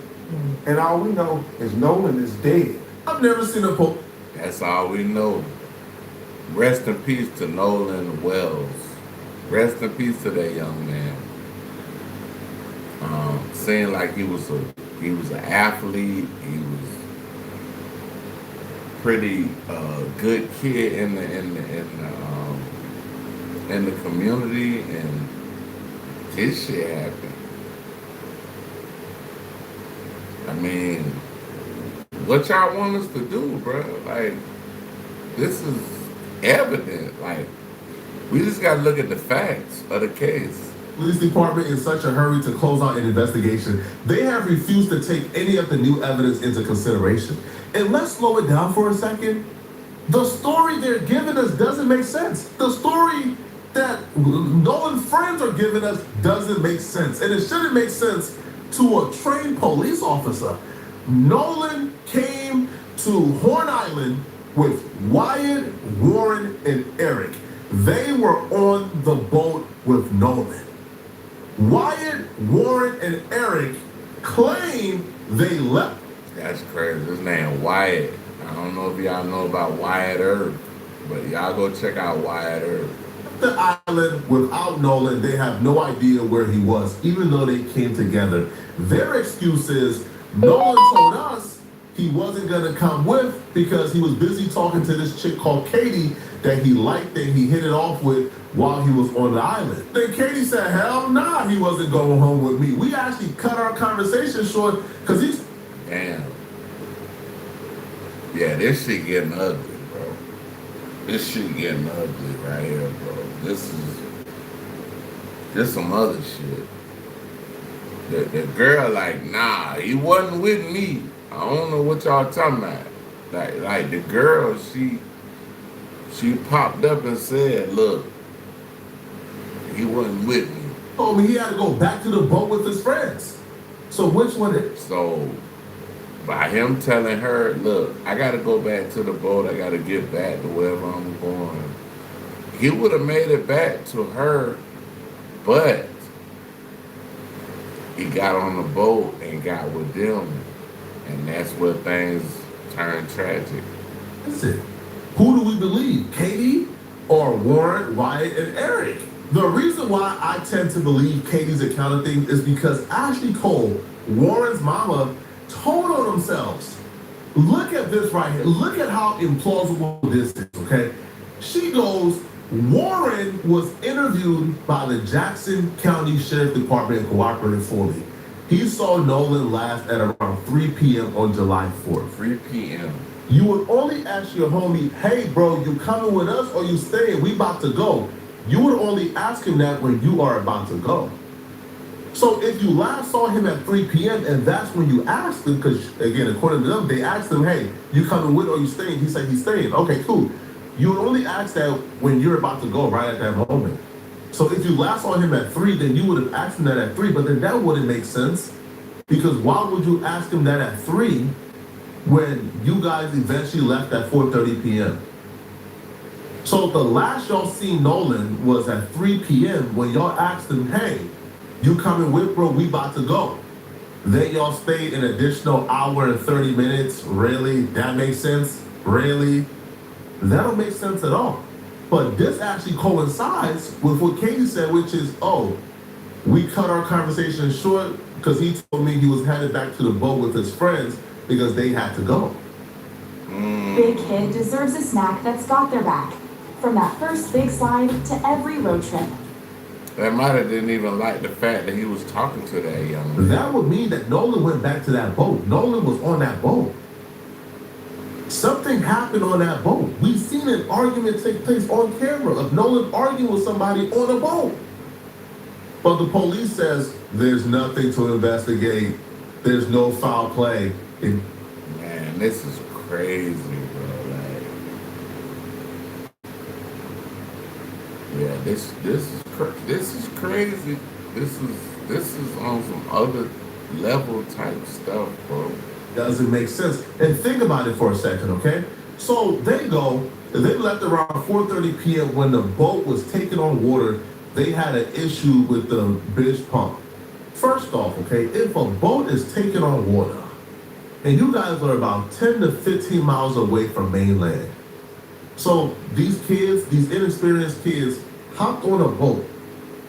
And all we know is Nolan is dead. I've never seen a boat. That's all we know. Rest in peace to Nolan Wells. Rest in peace to that young man. Saying like he was an athlete. He was pretty good kid in in the community, and this shit happened. I mean, what y'all want us to do, bro? Like, this is evident. Like, we just gotta look at the facts of the case. Police department in such a hurry to close out an investigation, they have refused to take any of the new evidence into consideration. And let's slow it down for a second. The story they're giving us doesn't make sense. The story that Nolan's friends are giving us doesn't make sense. And it shouldn't make sense to a trained police officer. Nolan came to Horn Island with Wyatt, Warren, and Eric. They were on the boat with Nolan. Wyatt, Warren, and Eric claim they left. That's crazy. His name Wyatt. I don't know if y'all know about Wyatt Earp, but y'all go check out Wyatt Earp. The island without Nolan, they have no idea where he was, even though they came together. Their excuse is Nolan told us he wasn't gonna come with because he was busy talking to this chick called Katie that he liked and he hit it off with while he was on the island. Then Katie said, hell nah, he wasn't going home with me. We actually cut our conversation short because he's... Damn. Yeah, this shit getting ugly, bro. This shit getting ugly right here, bro. This some other shit. The girl like, nah, he wasn't with me. I don't know what y'all talking about. Like the girl, she popped up and said, look, he wasn't with me. Told me he had to go back to the boat with his friends. So which one is? So by him telling her, look, I gotta go back to the boat, I gotta get back to wherever I'm going. He would have made it back to her, but he got on the boat and got with them. And that's where things turned tragic. That's it. Who do we believe? Katie or Warren, Wyatt, and Eric? The reason why I tend to believe Katie's account of things is because Ashley Cole, Warren's mama, told on themselves. Look at this right here. Look at how implausible this is, okay? She goes, Warren was interviewed by the Jackson County Sheriff Department and cooperated fully. He saw Nolan last at around 3 p.m. on July 4th. 3 p.m. You would only ask your homie, hey bro, you coming with us or you staying? We about to go. You would only ask him that when you are about to go. So if you last saw him at 3 p.m. and that's when you asked him, because again, according to them, they asked him, hey, you coming with or you staying? He said he's staying. Okay, cool. You would only ask that when you're about to go, right at that moment. So if you last saw him at 3, then you would have asked him that at 3, but then that wouldn't make sense. Because why would you ask him that at 3 when you guys eventually left at 4:30 p.m.? So the last y'all seen Nolan was at 3 p.m. when y'all asked him, hey, you coming with, bro? We about to go. Then y'all stayed an additional hour and 30 minutes. Really? That makes sense? Really? That don't make sense at all. But this actually coincides with what Katie said, which is, oh, we cut our conversation short because he told me he was headed back to the boat with his friends because they had to go. Big Kid deserves a snack that's got their back. From that first big slide to every road trip. That mother didn't even like the fact that he was talking to that young man. That would mean that Nolan went back to that boat. Nolan was on that boat. Something happened on that boat. We've seen an argument take place on camera of Nolan arguing with somebody on a boat. But the police says there's nothing to investigate. There's no foul play. Man, this is crazy, bro. Like, yeah, this is crazy. This is on some other level type stuff, bro. Doesn't make sense. And think about it for a second, okay? So they left around 4:30 p.m. when the boat was taken on water. They had an issue with the bridge pump. First off, okay, if a boat is taken on water and you guys are about 10 to 15 miles away from mainland, so these kids, these inexperienced kids, hopped on a boat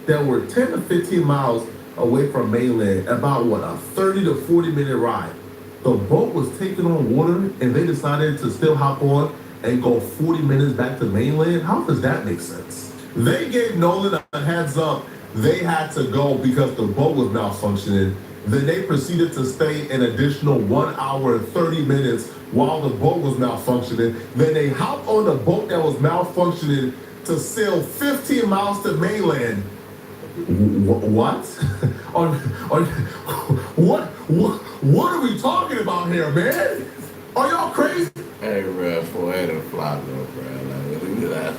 that were 10 to 15 miles away from mainland, about what, a 30 to 40 minute ride. The boat was taken on water and they decided to still hop on and go 40 minutes back to mainland. How does that make sense? They gave Nolan a heads up. They had to go because the boat was malfunctioning. Then they proceeded to stay an additional 1 hour and 30 minutes while the boat was malfunctioning. Then they hopped on the boat that was malfunctioning to sail 15 miles to mainland. What? What are we talking about here, man? Are y'all crazy? Hey, bro, poetic fly, bro. Like,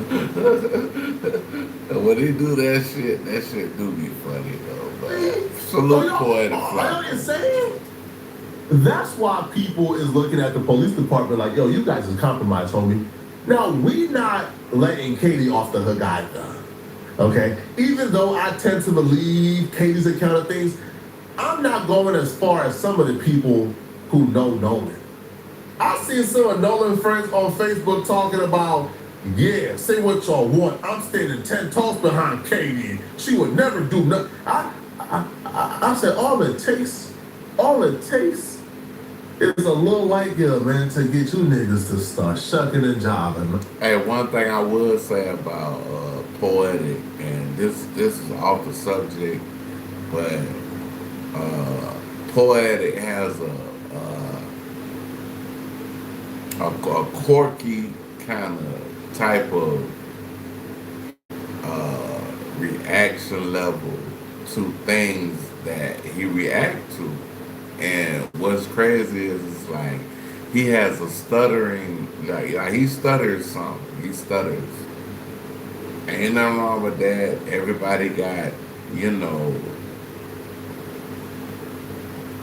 when he do that shit do be funny, though. But salute poetic fly. Are y'all insane? That's why people is looking at the police department like, yo, you guys is compromised, homie. Now, we not letting Katie off the hook either. Okay? Even though I tend to believe Katie's account of things, I'm not going as far as some of the people who know Nolan. I seen some of Nolan friends on Facebook talking about, yeah, say what y'all want. I'm standing 10 toes behind Katie. She would never do nothing. I said, all it takes is a little white girl, man, to get you niggas to start shucking and jiving. Hey, one thing I would say about Poetic, and this is off the subject, but Poetic has a quirky kind of type of reaction level to things that he react to. And what's crazy is it's like he has a stuttering, like he stutters something. He stutters. Ain't nothing wrong with that. Everybody got,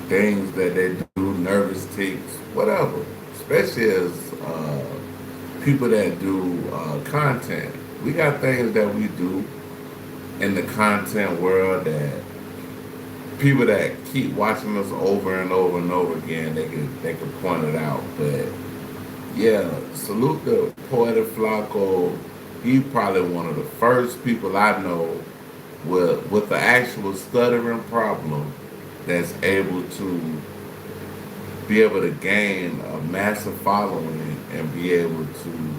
things that they do, nervous tics, whatever. Especially as people that do content. We got things that we do in the content world that people that keep watching us over and over and over again, they can point it out. But yeah, salute the Poetic Flacco. He probably one of the first people I know with the actual stuttering problem that's able to be able to gain a massive following and be able to,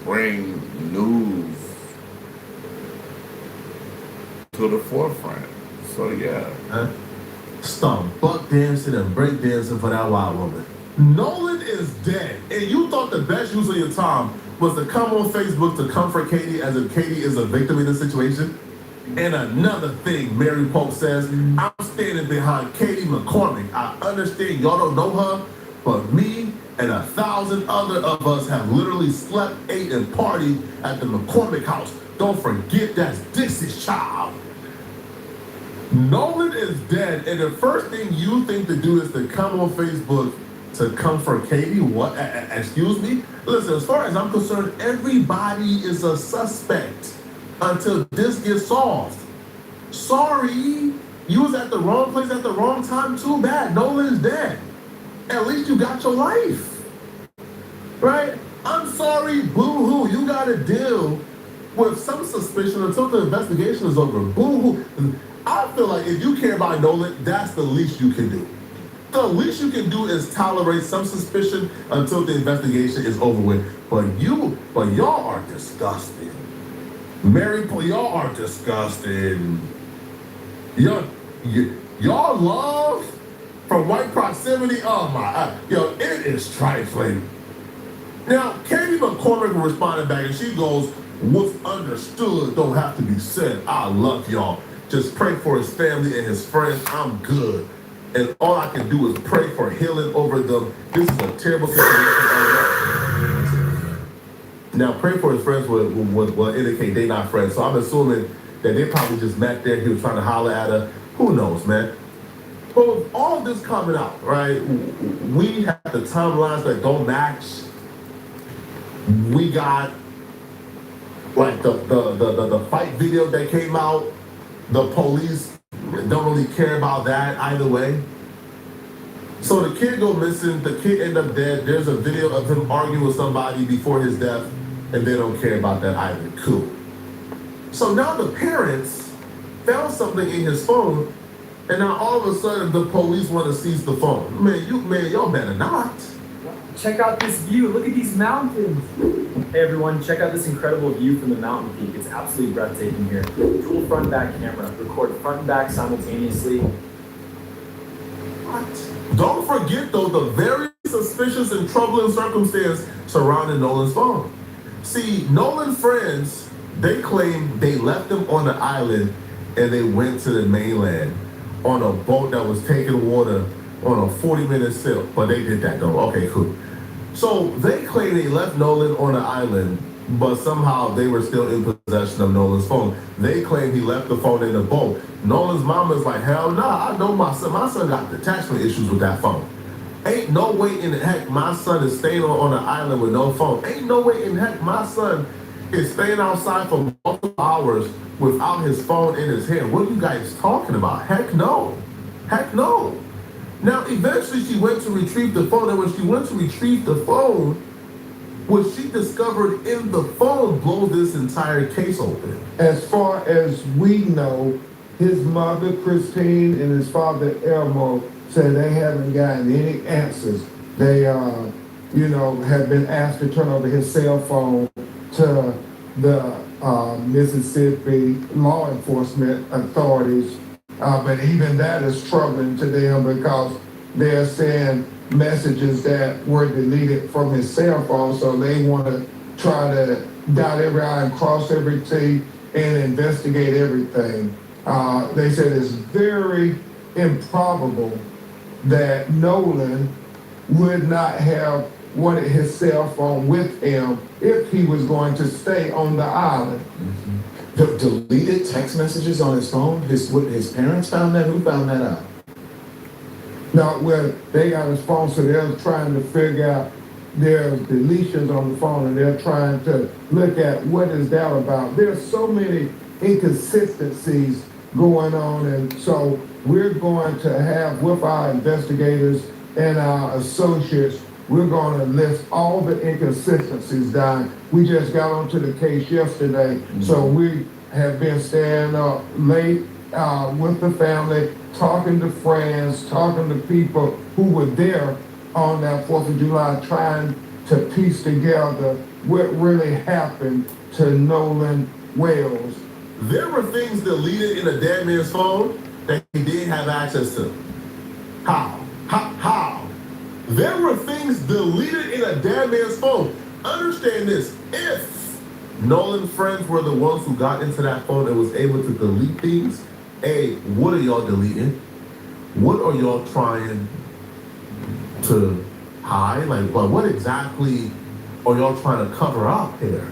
bring news to the forefront. So yeah. Stop buck dancing and break dancing for that wild woman. Nolan is dead. And you thought the best use of your time was to come on Facebook to comfort Katie as if Katie is a victim in this situation? And another thing Mary Pope says, I'm standing behind Katie McCormick. I understand y'all don't know her, but me and 1,000 other of us have literally slept, ate, and partied at the McCormick house. Don't forget that's Dixie's child. Nolan is dead, and the first thing you think to do is to come on Facebook to comfort Katie. What? Excuse me? Listen, as far as I'm concerned, everybody is a suspect until this gets solved. Sorry, you was at the wrong place at the wrong time. Too bad. Nolan's dead. At least you got your life. Right? I'm sorry, boo-hoo. You got to deal with some suspicion until the investigation is over. Boo-hoo. I feel like if you care about Nolan, that's the least you can do. The least you can do is tolerate some suspicion until the investigation is over with. But y'all are disgusting. Y'all are disgusting. Y'all love from white proximity. Oh my, it is trifling. Now, Katie McCormick responded back and she goes, "What's understood don't have to be said. I love y'all. Just pray for his family and his friends. I'm good. And all I can do is pray for healing over them. This is a terrible situation." Now, pray for his friends will indicate they're not friends. So I'm assuming that they probably just met there. He was trying to holler at her. Who knows, man? But with all this coming out, right, we have the timelines that don't match. We got, like, the fight video that came out. The police don't really care about that either way. So the kid go missing, the kid end up dead. There's a video of him arguing with somebody before his death, and they don't care about that either. Cool. So now the parents found something in his phone, and now all of a sudden the police want to seize the phone. Man, y'all better not. check out this view. Look at these mountains. Hey everyone, check out this incredible view from the mountain peak. It's absolutely breathtaking here. Dual front back camera. Record front and back simultaneously. What? Don't forget though the very suspicious and troubling circumstance surrounding Nolan's phone. See, Nolan's friends, they claim they left him on the island and they went to the mainland on a boat that was taking water on a 40-minute sail. But they did that though. Okay, cool. So they claim they left Nolan on the island, but somehow they were still in possession of Nolan's phone. They claim he left the phone in the boat. Nolan's mama is like, hell nah, I know my son. My son got attachment issues with that phone. Ain't no way in the heck my son is staying on an island with no phone. Ain't no way in heck my son is staying outside for multiple hours without his phone in his hand. What are you guys talking about? Heck no. Heck no. Now, eventually she went to retrieve the phone, and when she went to retrieve the phone, what she discovered in the phone blows this entire case open. As far as we know, his mother, Christine, and his father, Elmo, said they haven't gotten any answers. They, have been asked to turn over his cell phone to the Mississippi law enforcement authorities. But even that is troubling to them because they're saying messages that were deleted from his cell phone. So they want to try to dot every I and cross every T and investigate everything. They said it's very improbable that Nolan would not have wanted his cell phone with him if he was going to stay on the island. Mm-hmm. The deleted text messages on his phone? His parents found that? Who found that out? No, well, they got his phone, so they're trying to figure out there's deletions on the phone, and they're trying to look at what is that about. There's so many inconsistencies going on, and so we're going to have, with our investigators and our associates, we're going to list all the inconsistencies down. We just got onto the case yesterday, so we have been staying up late with the family, talking to friends, talking to people who were there on that 4th of July, trying to piece together what really happened to Nolan Wales. There were things deleted in a dead man's phone that he didn't have access to. How? There were things deleted in a dead man's phone. Understand this. If Nolan's friends were the ones who got into that phone and was able to delete things, A, what are y'all deleting? What are y'all trying to hide? Like, what exactly are y'all trying to cover up here?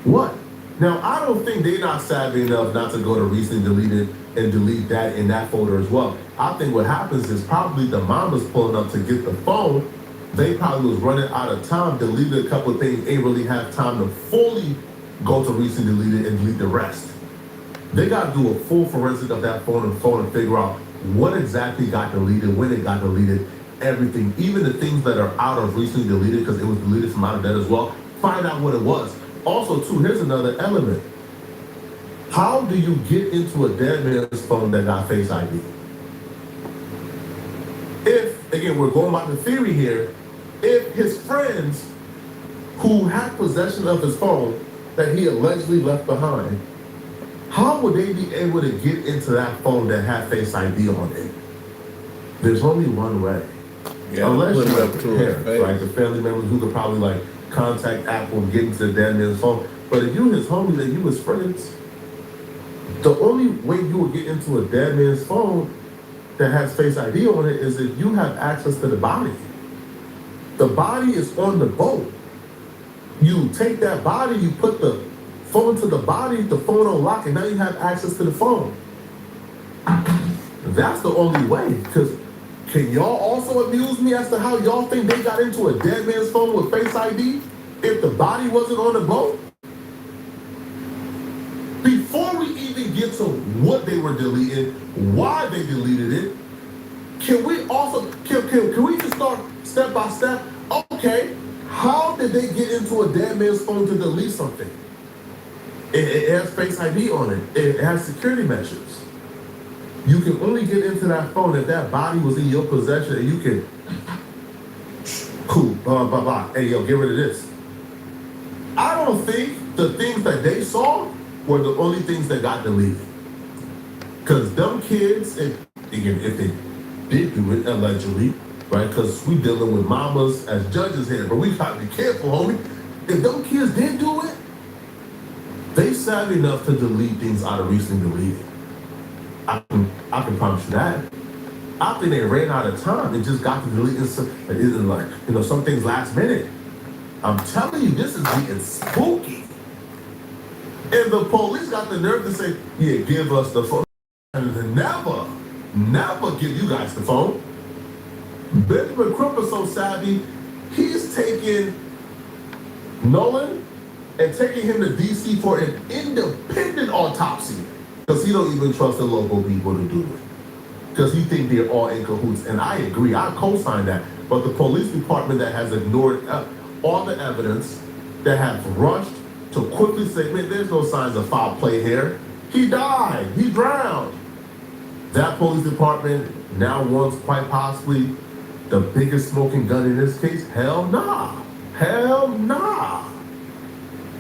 What? Now, I don't think they're not savvy enough not to go to recently deleted and delete that in that folder as well. I think what happens is probably the mom was pulling up to get the phone. They probably was running out of time, deleted a couple of things, ain't really have time to fully go to recently deleted and delete the rest. They got to do a full forensic of that phone and figure out what exactly got deleted, when it got deleted, everything, even the things that are out of recently deleted because it was deleted from out of that as well. Find out what it was. Also, too, here's another element. How do you get into a dead man's phone that got Face ID? If, again, we're going by the theory here, if his friends who had possession of his phone that he allegedly left behind, how would they be able to get into that phone that had Face ID on it? There's only one way. Yeah, unless put you it have up the to his parents, face. like the family members who could probably like contact Apple and get into the dead man's phone. But if you his homies and you his friends, the only way you would get into a dead man's phone that has Face ID on it is if you have access to the body. The body is on the boat. You take that body, you put the phone to the body, the phone on lock, and now you have access to the phone. That's the only way. Because can y'all also amuse me as to how y'all think they got into a dead man's phone with Face ID if the body wasn't on the boat? Before we even get to what they were deleting, why they deleted it, can we also, can we just start step by step? Okay, how did they get into a dead man's phone to delete something? It has Face ID on it. It has security measures. You can only get into that phone if that body was in your possession and you can Cool, blah, blah, blah. Hey, yo, get rid of this. I don't think the things that they saw were the only things that got deleted. Because them kids, if they did do it allegedly, right? Because we dealing with mamas as judges here, but we gotta be careful, homie. If them kids did do it, they savvy enough to delete things out of recently deleted. I can promise you that. I think they ran out of time. They just got to delete some things last minute. I'm telling you, this is getting spooky. And the police got the nerve to say, yeah, give us the phone. And never give you guys the phone. Benjamin Crump is so savvy, he's taking Nolan and taking him to DC for an independent autopsy. Because he don't even trust the local people to do it. Because he think they're all in cahoots. And I agree, I co-sign that. But the police department that has ignored all the evidence, that have rushed to quickly say, man, there's no signs of foul play here. He died, he drowned. That police department now wants quite possibly the biggest smoking gun in this case? Hell nah. Hell nah.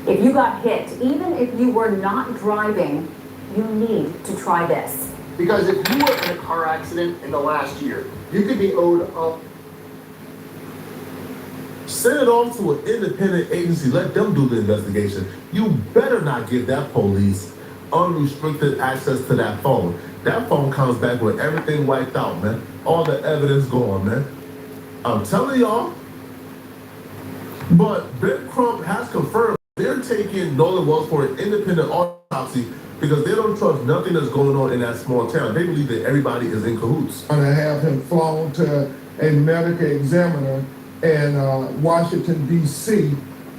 If you got hit, even if you were not driving, you need to try this. Because if you were in a car accident in the last year, you could be owed up. Send it off to an independent agency. Let them do the investigation. You better not give that police unrestricted access to that phone. That phone comes back with everything wiped out, man. All the evidence gone, man. I'm telling y'all. But Ben Crump has confirmed they're taking Nolan Wells for an independent autopsy because they don't trust nothing that's going on in that small town. They believe that everybody is in cahoots. I'm gonna have him flown to a medical examiner in Washington, D.C.,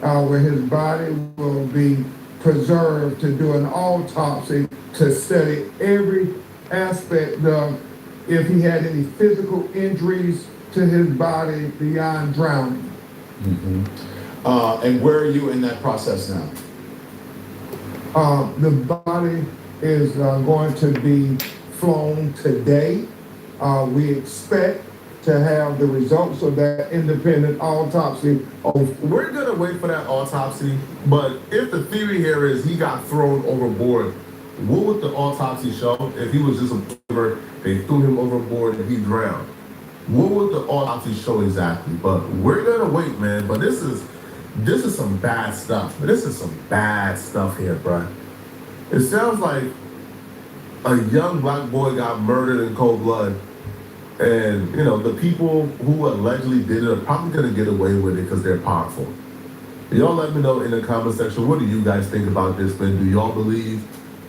where his body will be preserved to do an autopsy to study every aspect of if he had any physical injuries to his body beyond drowning. Mm-hmm. And where are you in that process now? The body is going to be flown today. We expect to have the results of that independent autopsy. We're gonna wait for that autopsy, but if the theory here is he got thrown overboard, what would the autopsy show? If he was just a believer, they threw him overboard and he drowned. What would the autopsy show exactly? But we're gonna wait, man. But this is some bad stuff. This is some bad stuff here, bro. It sounds like a young black boy got murdered in cold blood. And, you know, the people who allegedly did it are probably going to get away with it because they're powerful. Y'all let me know in the comment section, what do you guys think about this, man? Do y'all believe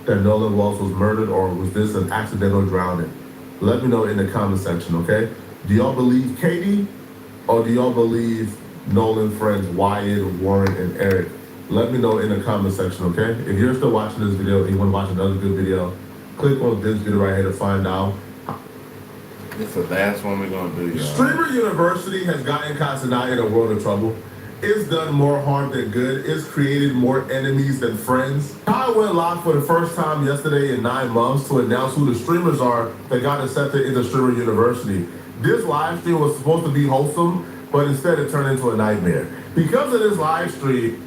that Nolan Wells was murdered or was this an accidental drowning? Let me know in the comment section, okay? Do y'all believe Katie or do y'all believe Nolan's friends Wyatt, Warren, and Eric? Let me know in the comment section, okay? If you're still watching this video and you want to watch another good video, click on this video right here to find out. It's the last one we're gonna do, y'all. Streamer University has gotten Casanat in a world of trouble. It's done more harm than good. It's created more enemies than friends. Kai went live for the first time yesterday in 9 months to announce who the streamers are that got accepted into Streamer University. This live stream was supposed to be wholesome, but instead it turned into a nightmare. Because of this live stream,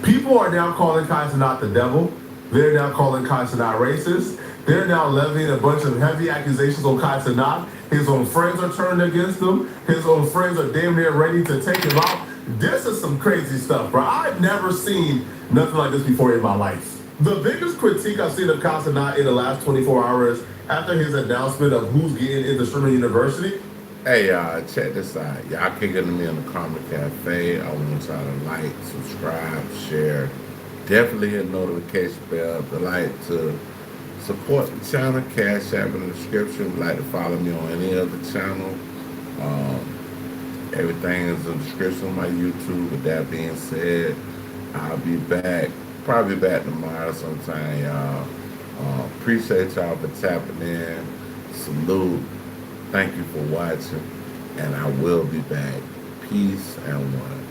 people are now calling Casanat the devil. They're now calling Casanat racist. They're now levying a bunch of heavy accusations on Casanat. His own friends are turned against him. His own friends are damn near ready to take him out. This is some crazy stuff, bro. I've never seen nothing like this before in my life. The biggest critique I've seen of Casanat in the last 24 hours after his announcement of who's getting into Streamer University. Hey, y'all, check this out. Y'all can get to me on the Karma Cafe. I want y'all to like, subscribe, share. Definitely hit the notification bell. The like to support the channel. Cash App in the description. If you'd like to follow me on any other channel. Everything is in the description on my YouTube. With that being said, I'll be back. Probably back tomorrow sometime, y'all. Appreciate y'all for tapping in. Salute. Thank you for watching. And I will be back. Peace and one.